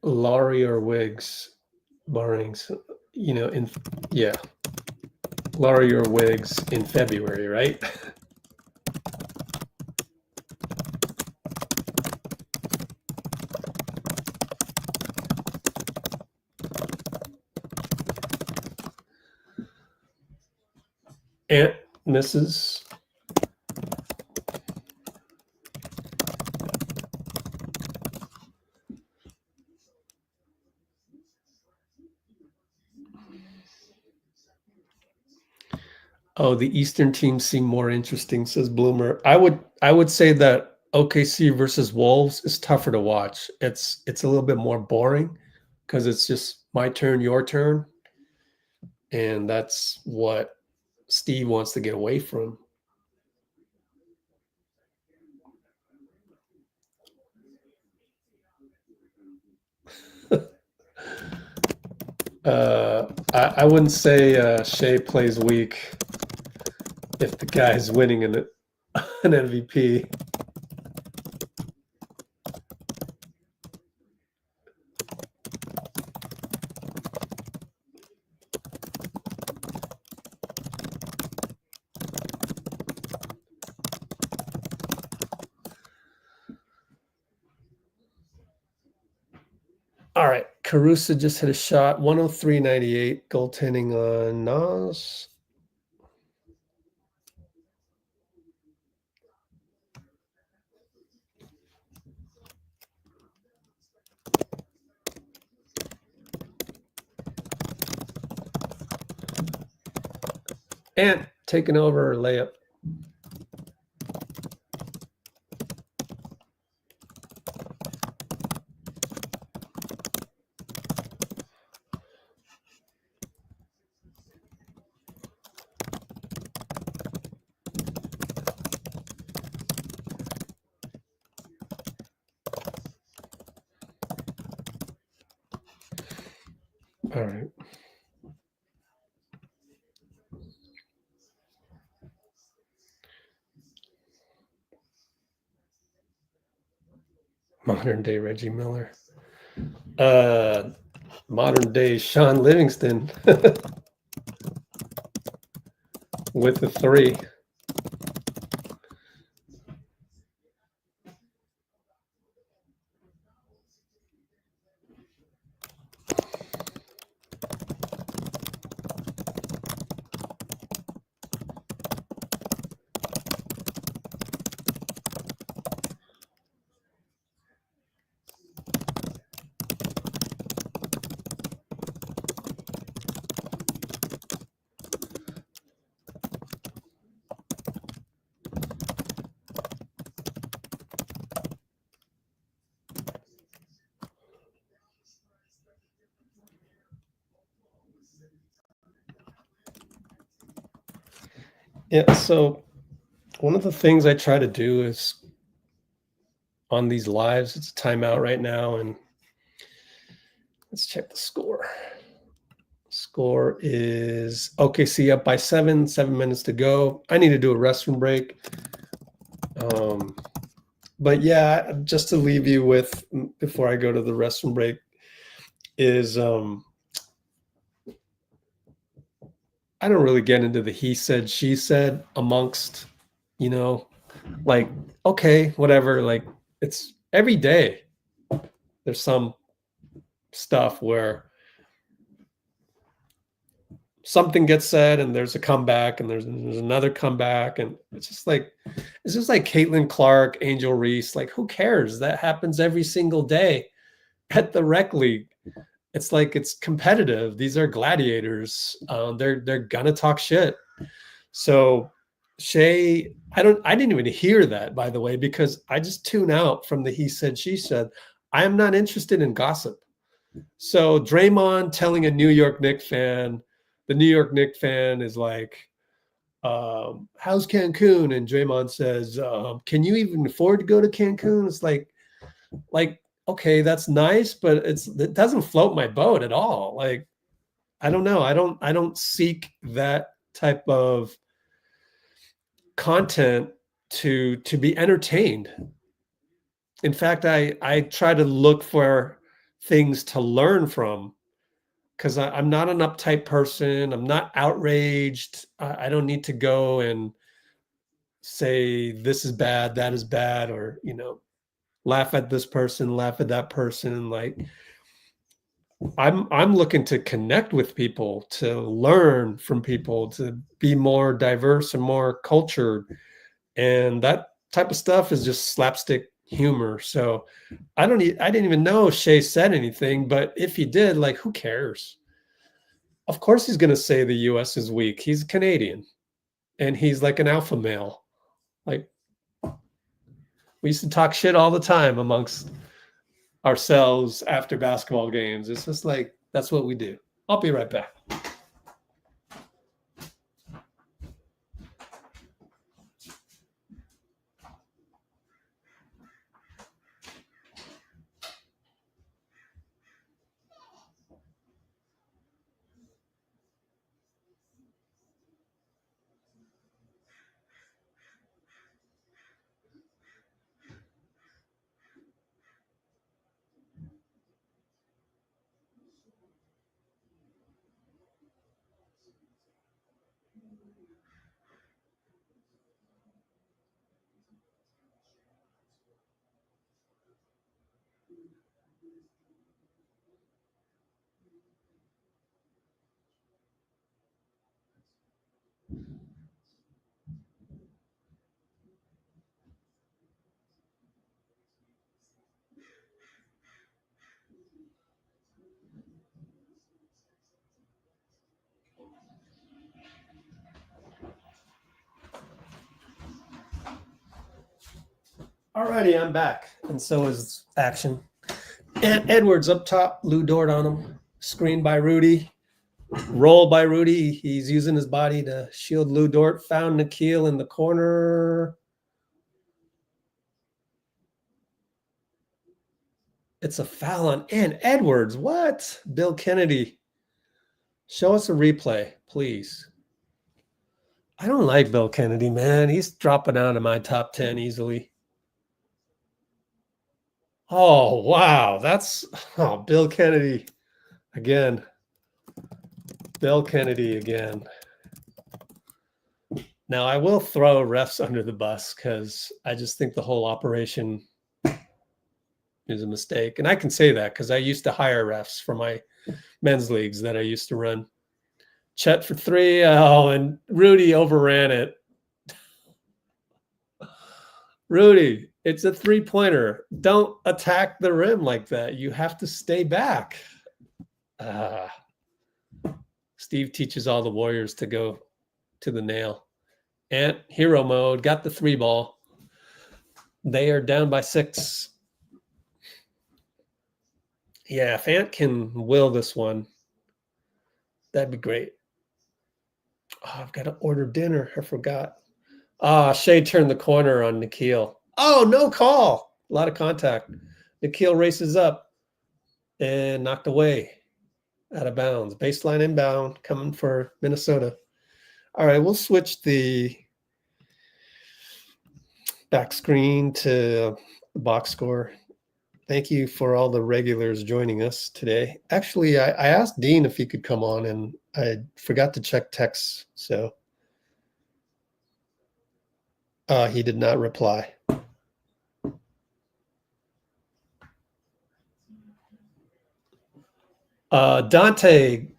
Laurie or Wiggs, barring, Laurie or Wiggs in February, right? Aunt Mrs. Oh, the Eastern teams seem more interesting, says Bloomer. I would say that OKC versus Wolves is tougher to watch. It's a little bit more boring because it's just my turn, your turn. And that's what Steve wants to get away from. I wouldn't say Shai plays weak if the guy's winning an MVP. All right, Caruso just hit a shot, 103.98, goaltending on Nas. And taking over layup. All right. Modern day Reggie Miller. Modern day Sean Livingston with the 3. Yeah, so one of the things I try to do is on these lives, it's a timeout right now, and let's check the score. Score is OKC up by 7 minutes to go. I need to do a restroom break. But yeah, just to leave you with, before I go to the restroom break, is I don't really get into the he said, she said amongst, like, okay, whatever. Like, it's every day there's some stuff where something gets said and there's a comeback and there's another comeback, and it's just like Caitlin Clark, Angel Reese. Like, who cares? That happens every single day at the rec league. It's like, it's competitive. These are gladiators. They're gonna talk shit. So Shai, I didn't even hear that, by the way, because I just tune out from the he said, she said. I am not interested in gossip. So Draymond telling a New York Knicks fan, the New York Knicks fan is like, how's Cancun? And Draymond says, can you even afford to go to Cancun? It's like, okay, that's nice, but it doesn't float my boat at all. Like, I don't know. I don't seek that type of content to be entertained. In fact, I try to look for things to learn from, because I'm not an uptight person. I'm not outraged. I don't need to go and say this is bad, that is bad, or laugh at this person, laugh at that person. Like, I'm looking to connect with people, to learn from people, to be more diverse and more cultured. And that type of stuff is just slapstick humor. So I didn't even know Shai said anything, but if he did, like, who cares? Of course he's going to say the US is weak. He's Canadian and he's like an alpha male. Like, we used to talk shit all the time amongst ourselves after basketball games. It's just like, that's what we do. I'll be right back. Alrighty, I'm back. And so is action. And Edwards up top, Lou Dort on him. Screen by Rudy. Roll by Rudy. He's using his body to shield Lou Dort. Found Nickeil in the corner. It's a foul on Edwards. What? Bill Kennedy. Show us a replay, please. I don't like Bill Kennedy, man. He's dropping out of my top 10 easily. Oh, wow. That's Bill Kennedy again. Bill Kennedy again. Now, I will throw refs under the bus because I just think the whole operation is a mistake. And I can say that because I used to hire refs for my men's leagues that I used to run. Chet for three. Oh, and Rudy overran it. Rudy, it's a three-pointer. Don't attack the rim like that. You have to stay back. Steve teaches all the Warriors to go to the nail. Ant, hero mode, got the three ball. They are down by 6. Yeah, if Ant can will this one, that'd be great. Oh, I've got to order dinner. I forgot. Ah, Shai turned the corner on Nickeil. Oh, no call. A lot of contact. Nickeil races up and knocked away out of bounds. Baseline inbound coming for Minnesota. All right, we'll switch the back screen to the box score. Thank you for all the regulars joining us today. Actually, I asked Dean if he could come on, and I forgot to check texts, so he did not reply. Donte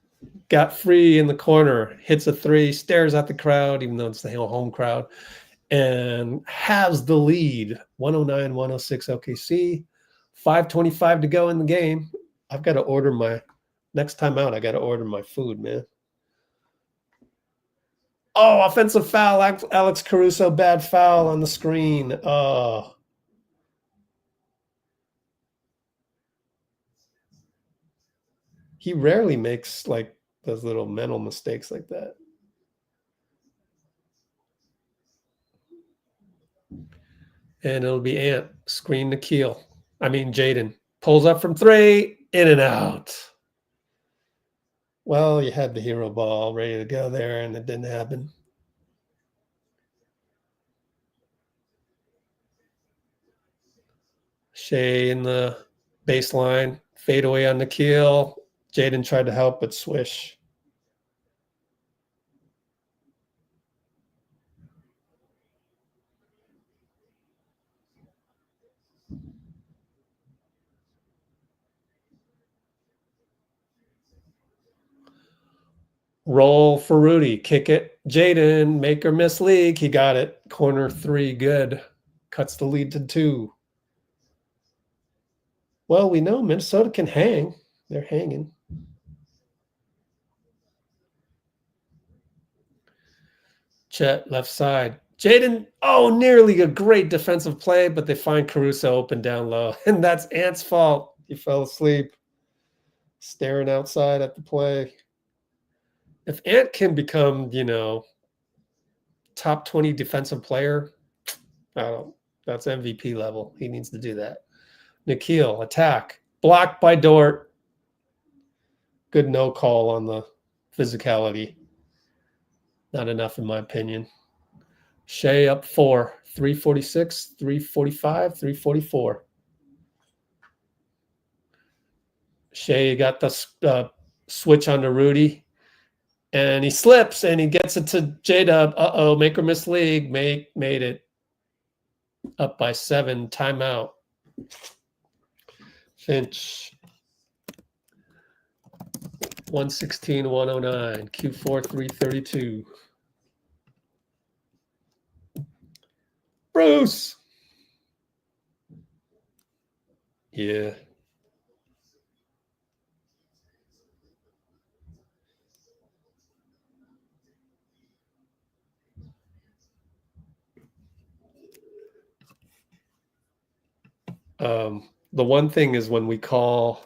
got free in the corner, hits a three, stares at the crowd, even though it's the home crowd, and has the lead. 109-106 OKC. 5:25 to go in the game. I've got to order my next time out. I got to order my food, man. Oh, offensive foul. Alex Caruso, bad foul on the screen. Oh. He rarely makes like those little mental mistakes like that. And it'll be Ant. Screen Nickeil. Jaden. Pulls up from three. In and out. Well, you had the hero ball ready to go there, and it didn't happen. Shai in the baseline. Fade away on Nickeil. Jaden tried to help, but swish. Roll for Rudy. Kick it. Jaden, make or miss league. He got it. Corner three, good. Cuts the lead to 2. Well, we know Minnesota can hang. They're hanging. Chet, left side. Jaden, nearly a great defensive play, but they find Caruso open down low. And that's Ant's fault. He fell asleep, staring outside at the play. If Ant can become, top 20 defensive player, that's MVP level. He needs to do that. Nickeil, attack. Blocked by Dort. Good no call on the physicality. Not enough, in my opinion. Shai up 4. 346, 345, 344. Shai got the switch onto Rudy. And he slips, and he gets it to J-Dub. Uh-oh, make or miss league. Made it. Up by 7. Timeout. Finch. 116-109. Q4 332. Bruce. Yeah. The one thing is when we call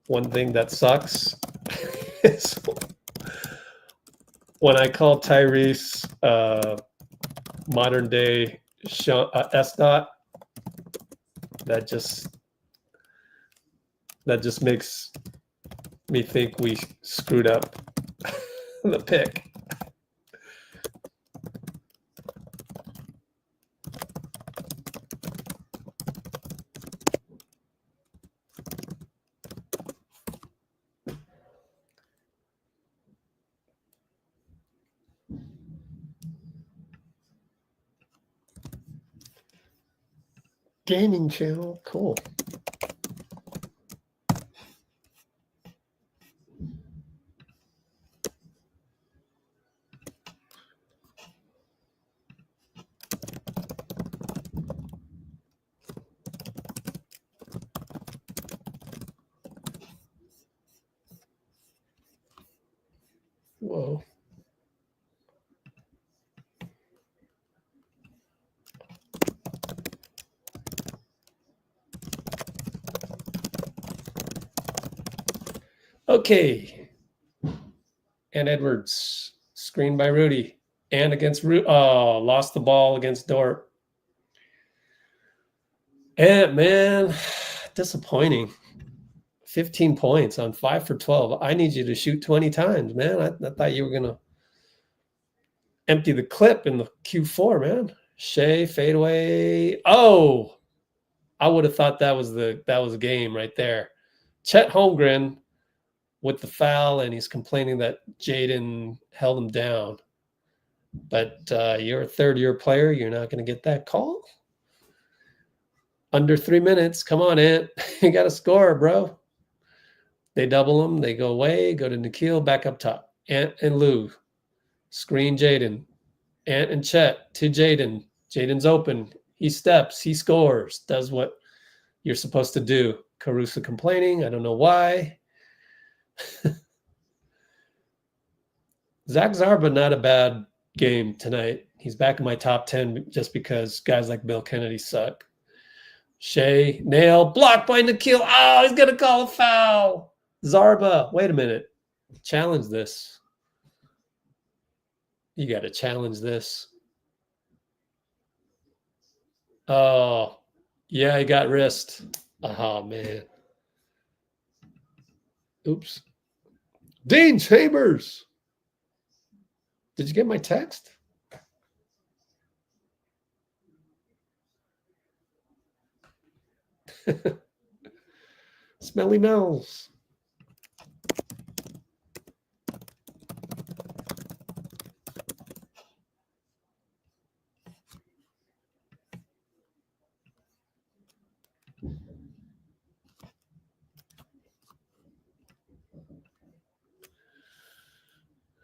one thing that sucks is when I call Tyrese modern day S dot, that just makes me think we screwed up the pick. Gaming channel, cool. Whoa. Okay. And Edwards, screen by Rudy. And against Rudy. Oh, lost the ball against Dort. And man, disappointing. 15 points on 5 for 12. I need you to shoot 20 times, man. I thought you were going to empty the clip in the Q4, man. Shai, fadeaway. Oh, I would have thought that was a game right there. Chet Holmgren with the foul, and he's complaining that Jaden held him down. But you're a third-year player. You're not going to get that call. Under 3 minutes. Come on, Ant. You got to score, bro. They double him. They go away. Go to Nickeil, back up top. Ant and Lou. Screen Jaden. Ant and Chet to Jaden. Jaden's open. He steps. He scores. Does what you're supposed to do. Caruso complaining. I don't know why. Zach Zarba, not a bad game tonight. He's back in my top 10 just because guys like Bill Kennedy suck. Shai, nail, blocked by Nickeil. Oh, he's going to call a foul. Zarba, wait a minute. Challenge this. You got to challenge this. Oh, yeah, he got wrist. Oh, man. Oops. Dean Chambers. Did you get my text? Smelly Mells.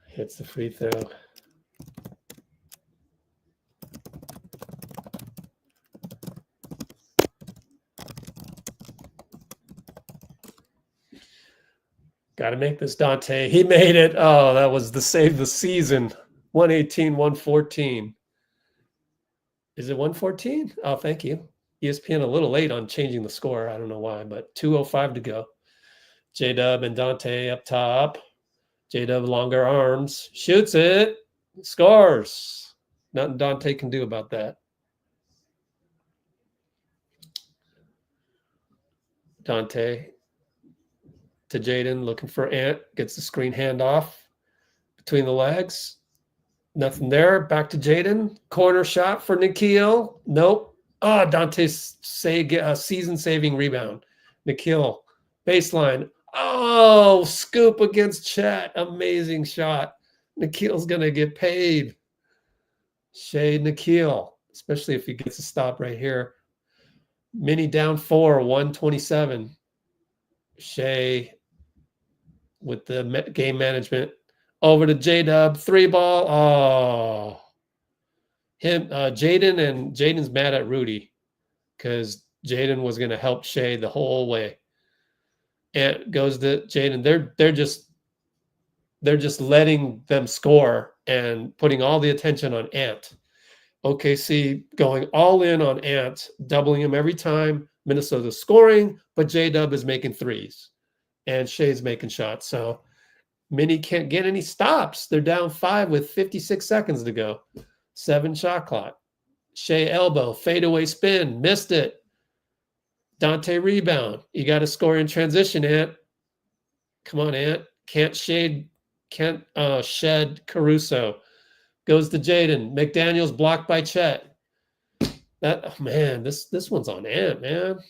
Hits the free throw. Got to make this, Donte. He made it. Oh, that was the save the season. 118, 114. Is it 114? Oh, thank you. ESPN a little late on changing the score. I don't know why, but 2:05 to go. J-Dub and Donte up top. J-Dub longer arms. Shoots it. Scores. Nothing Donte can do about that. Donte to Jaden, looking for Ant. Gets the screen handoff between the legs. Nothing there. Back to Jaden. Corner shot for Nickeil. Nope. Oh, Dante's season-saving rebound. Nickeil. Baseline. Oh, scoop against Chet. Amazing shot. Nickeil's going to get paid. Shai Nickeil, especially if he gets a stop right here. Mini down 4, 127. Shai with the game management. Over to J-Dub. 3-ball. Oh. Jaden's mad at Rudy because Jaden was going to help Shai the whole way. And goes to Jaden. They're just letting them score and putting all the attention on Ant. OKC going all in on Ant, doubling him every time. Minnesota's scoring, but J-Dub is making threes. And Shai's making shots. So Mini can't get any stops. They're down 5 with 56 seconds to go. 7 shot clock. Shai elbow, fadeaway spin, missed it. Donte rebound. You got to score in transition, Ant. Come on, Ant. Can't shed Caruso. Goes to Jaden. McDaniels blocked by Chet. This one's on Ant, man.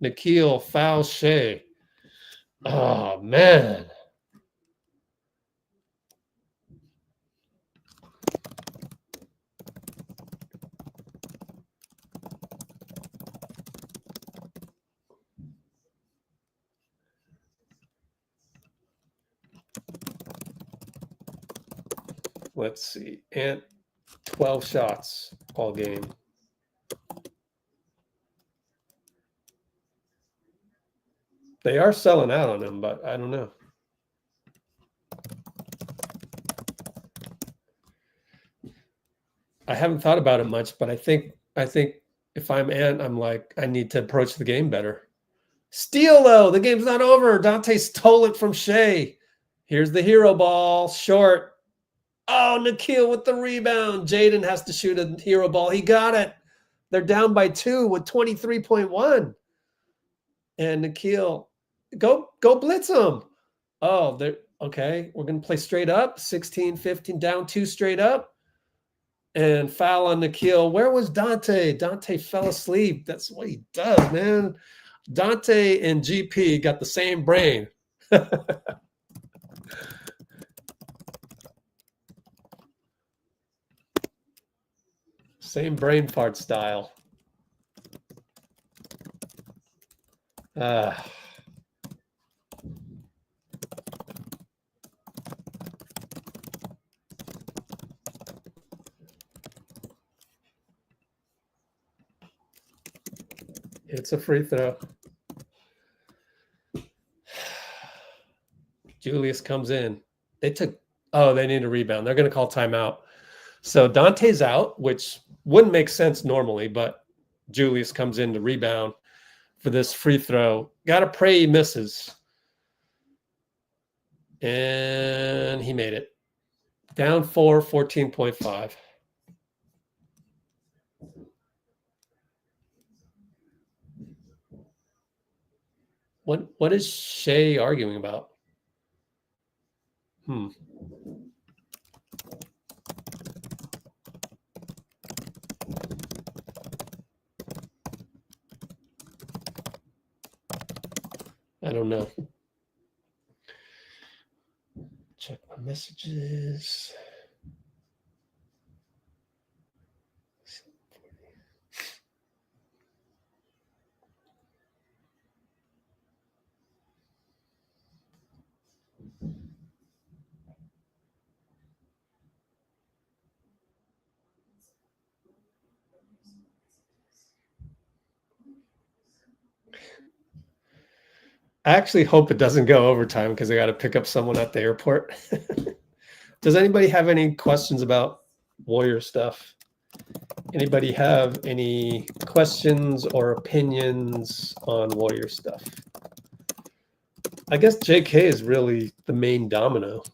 Nickeil foul Shai. Oh, man. Let's see. Ant, 12 shots all game. They are selling out on him, but I don't know. I haven't thought about it much, but I think if I'm Ant, I'm like, I need to approach the game better. Steal, though. The game's not over. Donte stole it from Shai. Here's the hero ball, short. Oh, Nickeil with the rebound. Jaden has to shoot a hero ball. He got it. They're down by 2 with 23.1. And Nickeil, go blitz them. Oh, they're okay. We're going to play straight up. 16, 15, down 2 straight up. And foul on Nickeil. Where was Donte? Donte fell asleep. That's what he does, man. Donte and GP got the same brain. Same brain fart style. It's a free throw. Julius comes in. They need a rebound. They're going to call timeout. So Dante's out, which wouldn't make sense normally, but Julius comes in to rebound for this free throw. Got to pray he misses. And he made it. Down 4, 14.5. What is Shai arguing about? I don't know. Check my messages. I actually hope it doesn't go overtime because I got to pick up someone at the airport. Does anybody have any questions about Warrior stuff? Anybody have any questions or opinions on Warrior stuff? I guess JK is really the main domino.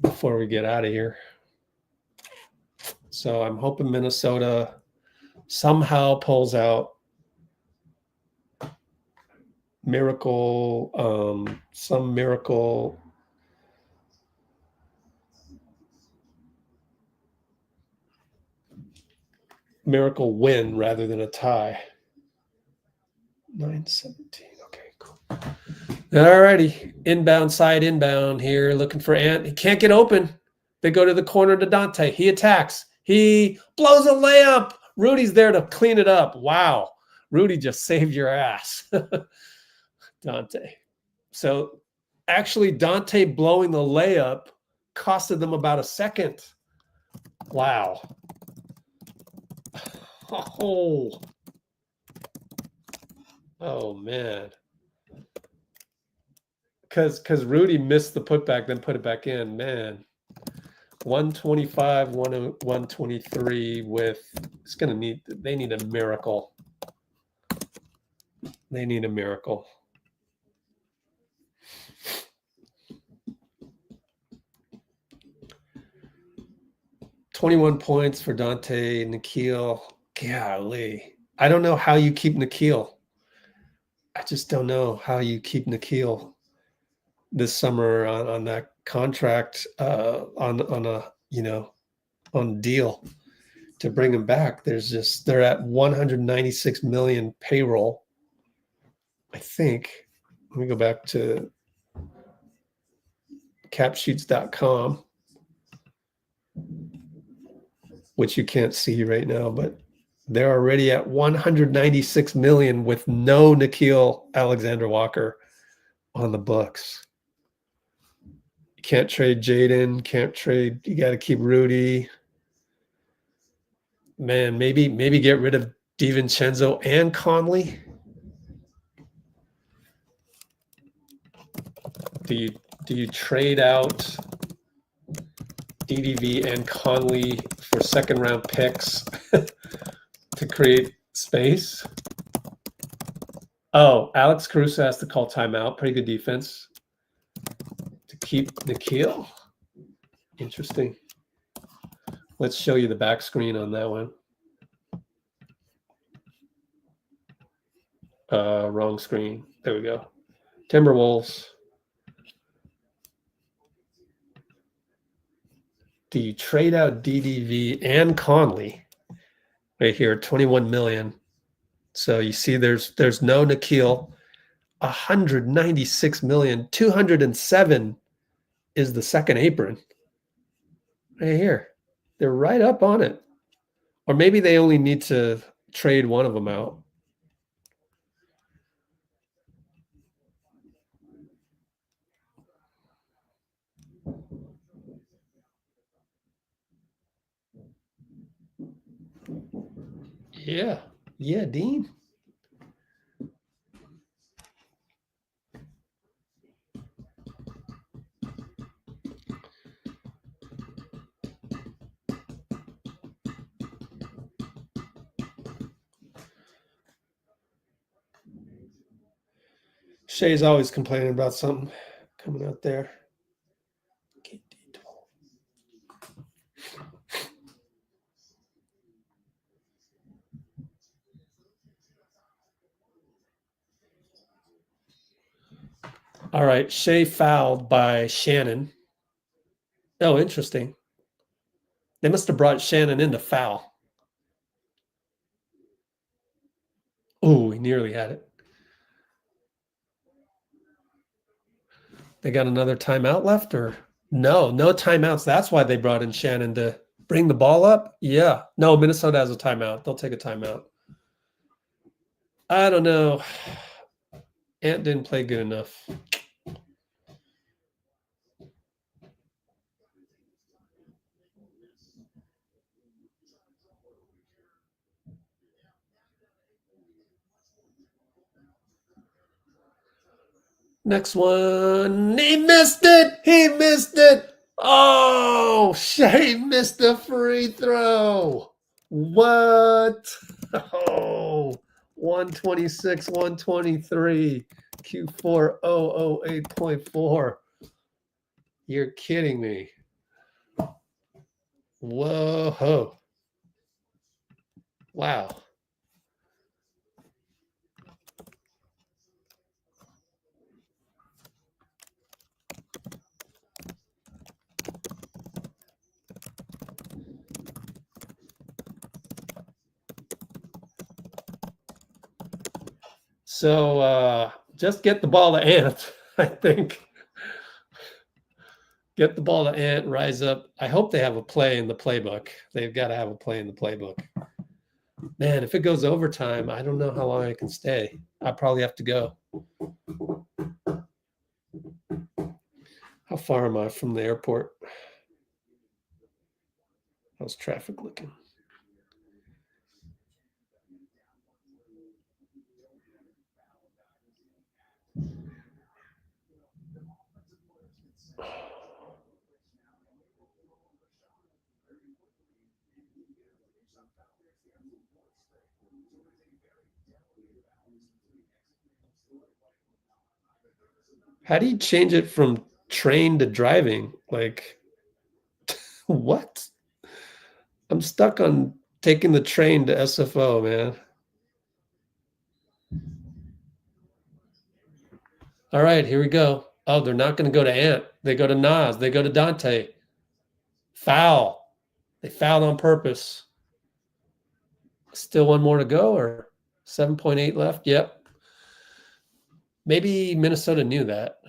Before we get out of here. So I'm hoping Minnesota somehow pulls out some miracle win rather than a tie. 9-17. Okay, cool. All righty. Inbound here. Looking for Ant. He can't get open. They go to the corner to Donte. He attacks. He blows a layup. Rudy's there to clean it up. Wow. Rudy just saved your ass. Donte. So actually Donte blowing the layup costed them about a second. Wow. Oh man. Because Rudy missed the putback, then put it back in. Man. 125, 123 with they need a miracle. They need a miracle. $21 points for Donte, Nickeil. Golly. I don't know how you keep Nickeil. I just don't know how you keep Nickeil this summer on that contract, on deal to bring him back. They're at 196 million payroll. I think. Let me go back to capsheets.com, which you can't see right now, but they're already at 196 million with no Nickeil Alexander-Walker on the books. You can't trade Jaden, you got to keep Rudy. Man, maybe get rid of DiVincenzo and Conley. Do you trade out DDV and Conley for second-round picks to create space. Oh, Alex Caruso has to call timeout. Pretty good defense to keep Nickeil. Interesting. Let's show you the back screen on that one. Wrong screen. There we go. Timberwolves. Do you trade out DDV and Conley? Right here, 21 million. So you see there's no Nickeil. 196 million. 207 is the second apron. Right here. They're right up on it. Or maybe they only need to trade one of them out. Yeah. Yeah, Dean. Shai's always complaining about something coming out there. All right, Shai fouled by Shannon. Oh, interesting. They must have brought Shannon in to foul. Oh, he nearly had it. They got another timeout left, or no timeouts. That's why they brought in Shannon to bring the ball up. Yeah. No, Minnesota has a timeout. They'll take a timeout. I don't know. Ant didn't play good enough. Next one. He missed it. He missed it. Oh, Shai missed the free throw. What? Oh, 126, 123. Q4 008.4. You're kidding me. Whoa. Wow. So just get the ball to Ant, I think. Get the ball to Ant, rise up. I hope they have a play in the playbook. They've got to have a play in the playbook. Man, if it goes overtime, I don't know how long I can stay. I probably have to go. How far am I from the airport? How's traffic looking? How do you change it from train to driving? Like, what? I'm stuck on taking the train to SFO, man. All right, here we go. Oh, they're not going to go to Ant. They go to Nas. They go to Donte. Foul. They fouled on purpose. Still one more to go, or 7.8 left? Yep. Maybe Minnesota knew that.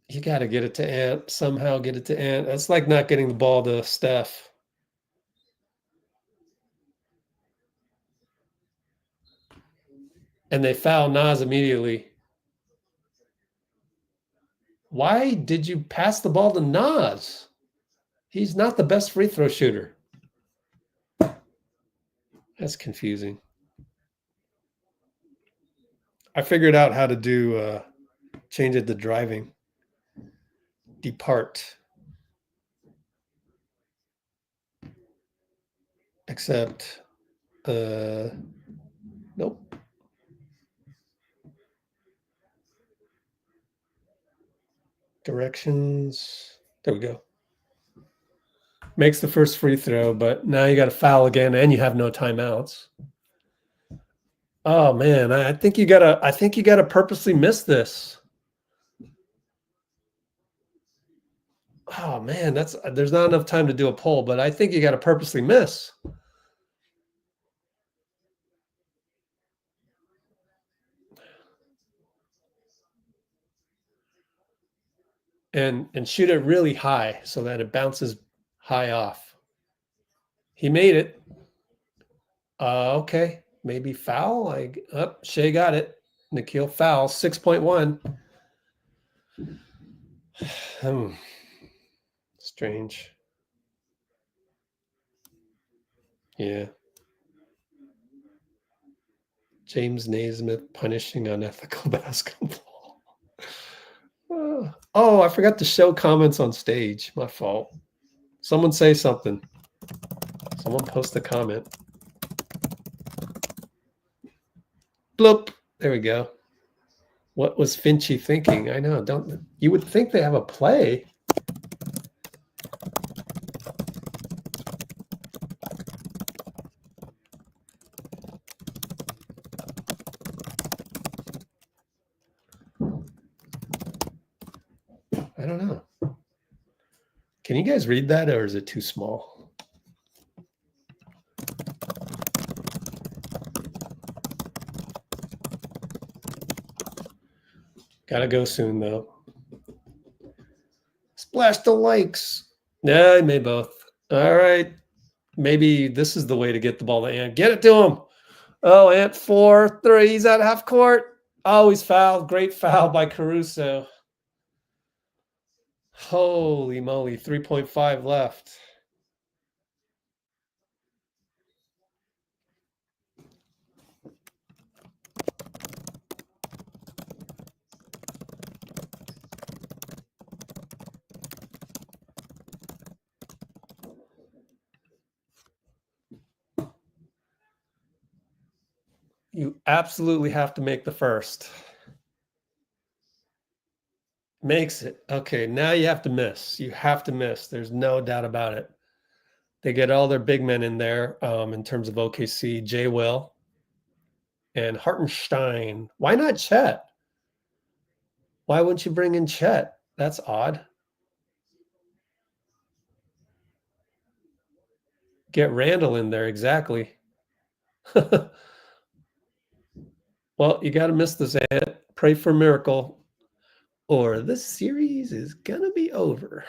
You got to get it to Ant. Somehow get it to Ant. That's like not getting the ball to Steph. And they foul Nas immediately. Why did you pass the ball to Nas? He's not the best free throw shooter. That's confusing. I figured out how to do change it to driving. Depart. Except, nope. Directions. There we go. Makes the first free throw, but now you got to foul again, and you have no timeouts. Oh man, I think you gotta purposely miss this. Oh man, there's not enough time to do a poll, but I think you gotta purposely miss. And shoot it really high so that it bounces high off. He made it. Okay, maybe foul. Shai got it. Nickeil foul, 6.1. Strange. Yeah. James Naismith punishing unethical basketball. Oh, I forgot to show comments on stage. My fault. Someone say something. Someone post a comment. Bloop. There we go. What was Finchy thinking? I know. You would think they have a play. I don't know. Can you guys read that, or is it too small? Gotta go soon, though. Splash the likes. Yeah, I may both. All right. Maybe this is the way to get the ball to Ant. Get it to him. Oh, Ant 4-3. He's at half court. Oh, he's fouled. Great foul by Caruso. Holy moly. 3.5 left. You absolutely have to make the first. Makes it. Okay, now you have to miss. You have to miss. There's no doubt about it. They get all their big men in there in terms of OKC. J Will and Hartenstein. Why not Chet? Why wouldn't you bring in Chet? That's odd. Get Randall in there, exactly. Well, you got to miss this, Ant. Pray for a miracle, or this series is going to be over.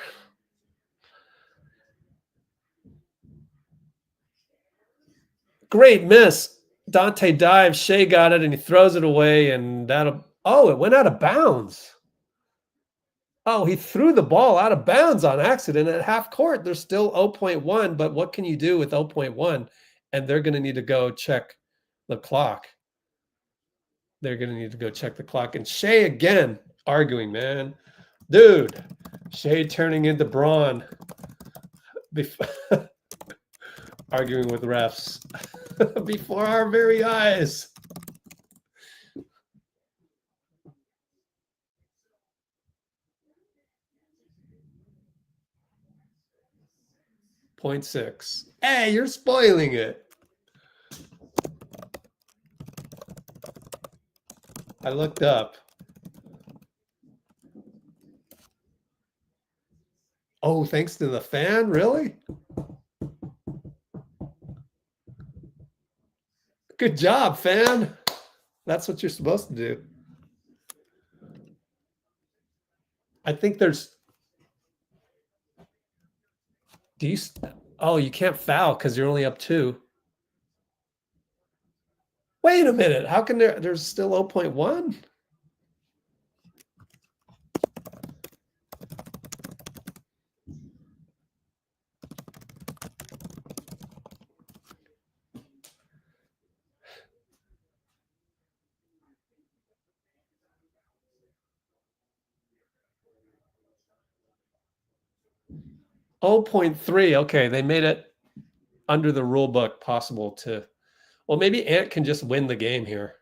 Great miss. Donte dives. Shai got it, and he throws it away, and that'll... Oh, it went out of bounds. Oh, he threw the ball out of bounds on accident at half court. There's still 0.1, but what can you do with 0.1? And they're going to need to go check the clock. They're going to need to go check the clock. And Shai again arguing, man. Dude, Shai turning into Braun. Arguing with refs before our very eyes. .6. Hey, you're spoiling it. I looked up. Oh, thanks to the fan? Really? Good job, fan. That's what you're supposed to do. I think there's... Oh, you can't foul because you're only up 2. Wait a minute. How can there's still 0.1? .3. Okay, they made it. under the rule book possible to, well, maybe Ant can just win the game here.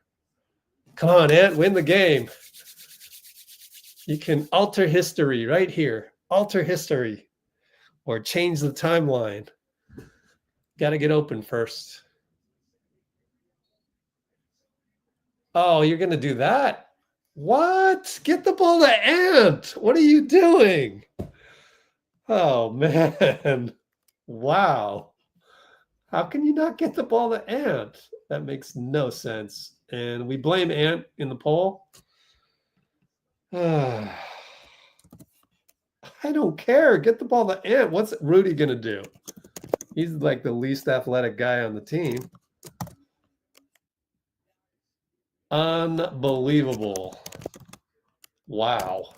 Come on, Ant, win the game. You can alter history right here. Alter history or change the timeline. Got to get open first. Oh, you're going to do that? What? Get the ball to Ant. What are you doing? Oh, man. Wow. How can you not get the ball to Ant? That makes no sense. And we blame Ant in the poll. I don't care. Get the ball to Ant. What's Rudy going to do? He's like the least athletic guy on the team. Unbelievable. Wow.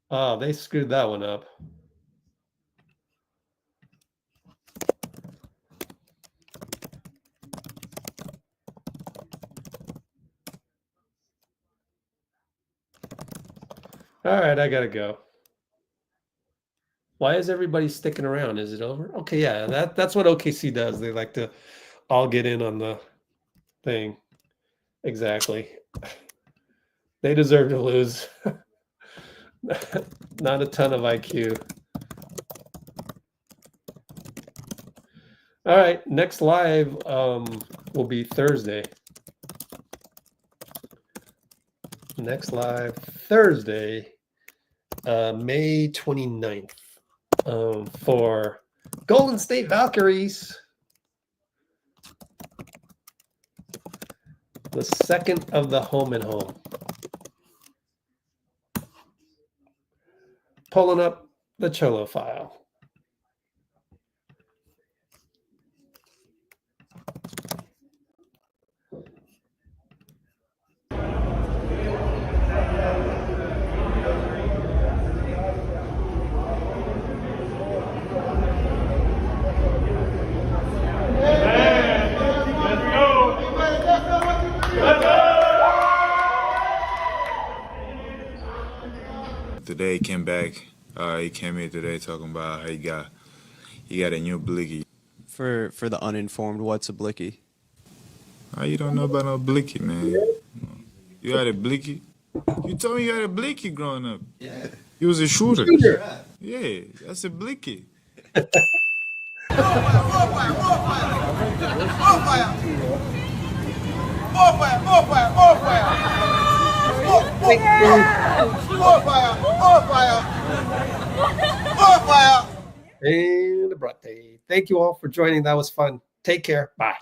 Oh, they screwed that one up. All right, I gotta go. Why is everybody sticking around? Is it over? Okay, yeah, that's what OKC does. They like to all get in on the thing. Exactly. They deserve to lose. Not a ton of IQ. All right, next live will be Thursday. Next live Thursday, May 29th, for Golden State Valkyries. The second of the home and home. Pulling up the Cholo file.
Today he came back. He came here today talking about how he got a new blicky.
For the uninformed, what's a blicky?
You don't know about no blicky, man. You had a blicky? You told me you had a blicky growing up. Yeah. You was a shooter. Yeah, that's a blicky.
And a birthday. Thank you all for joining. That was fun. Take care. Bye.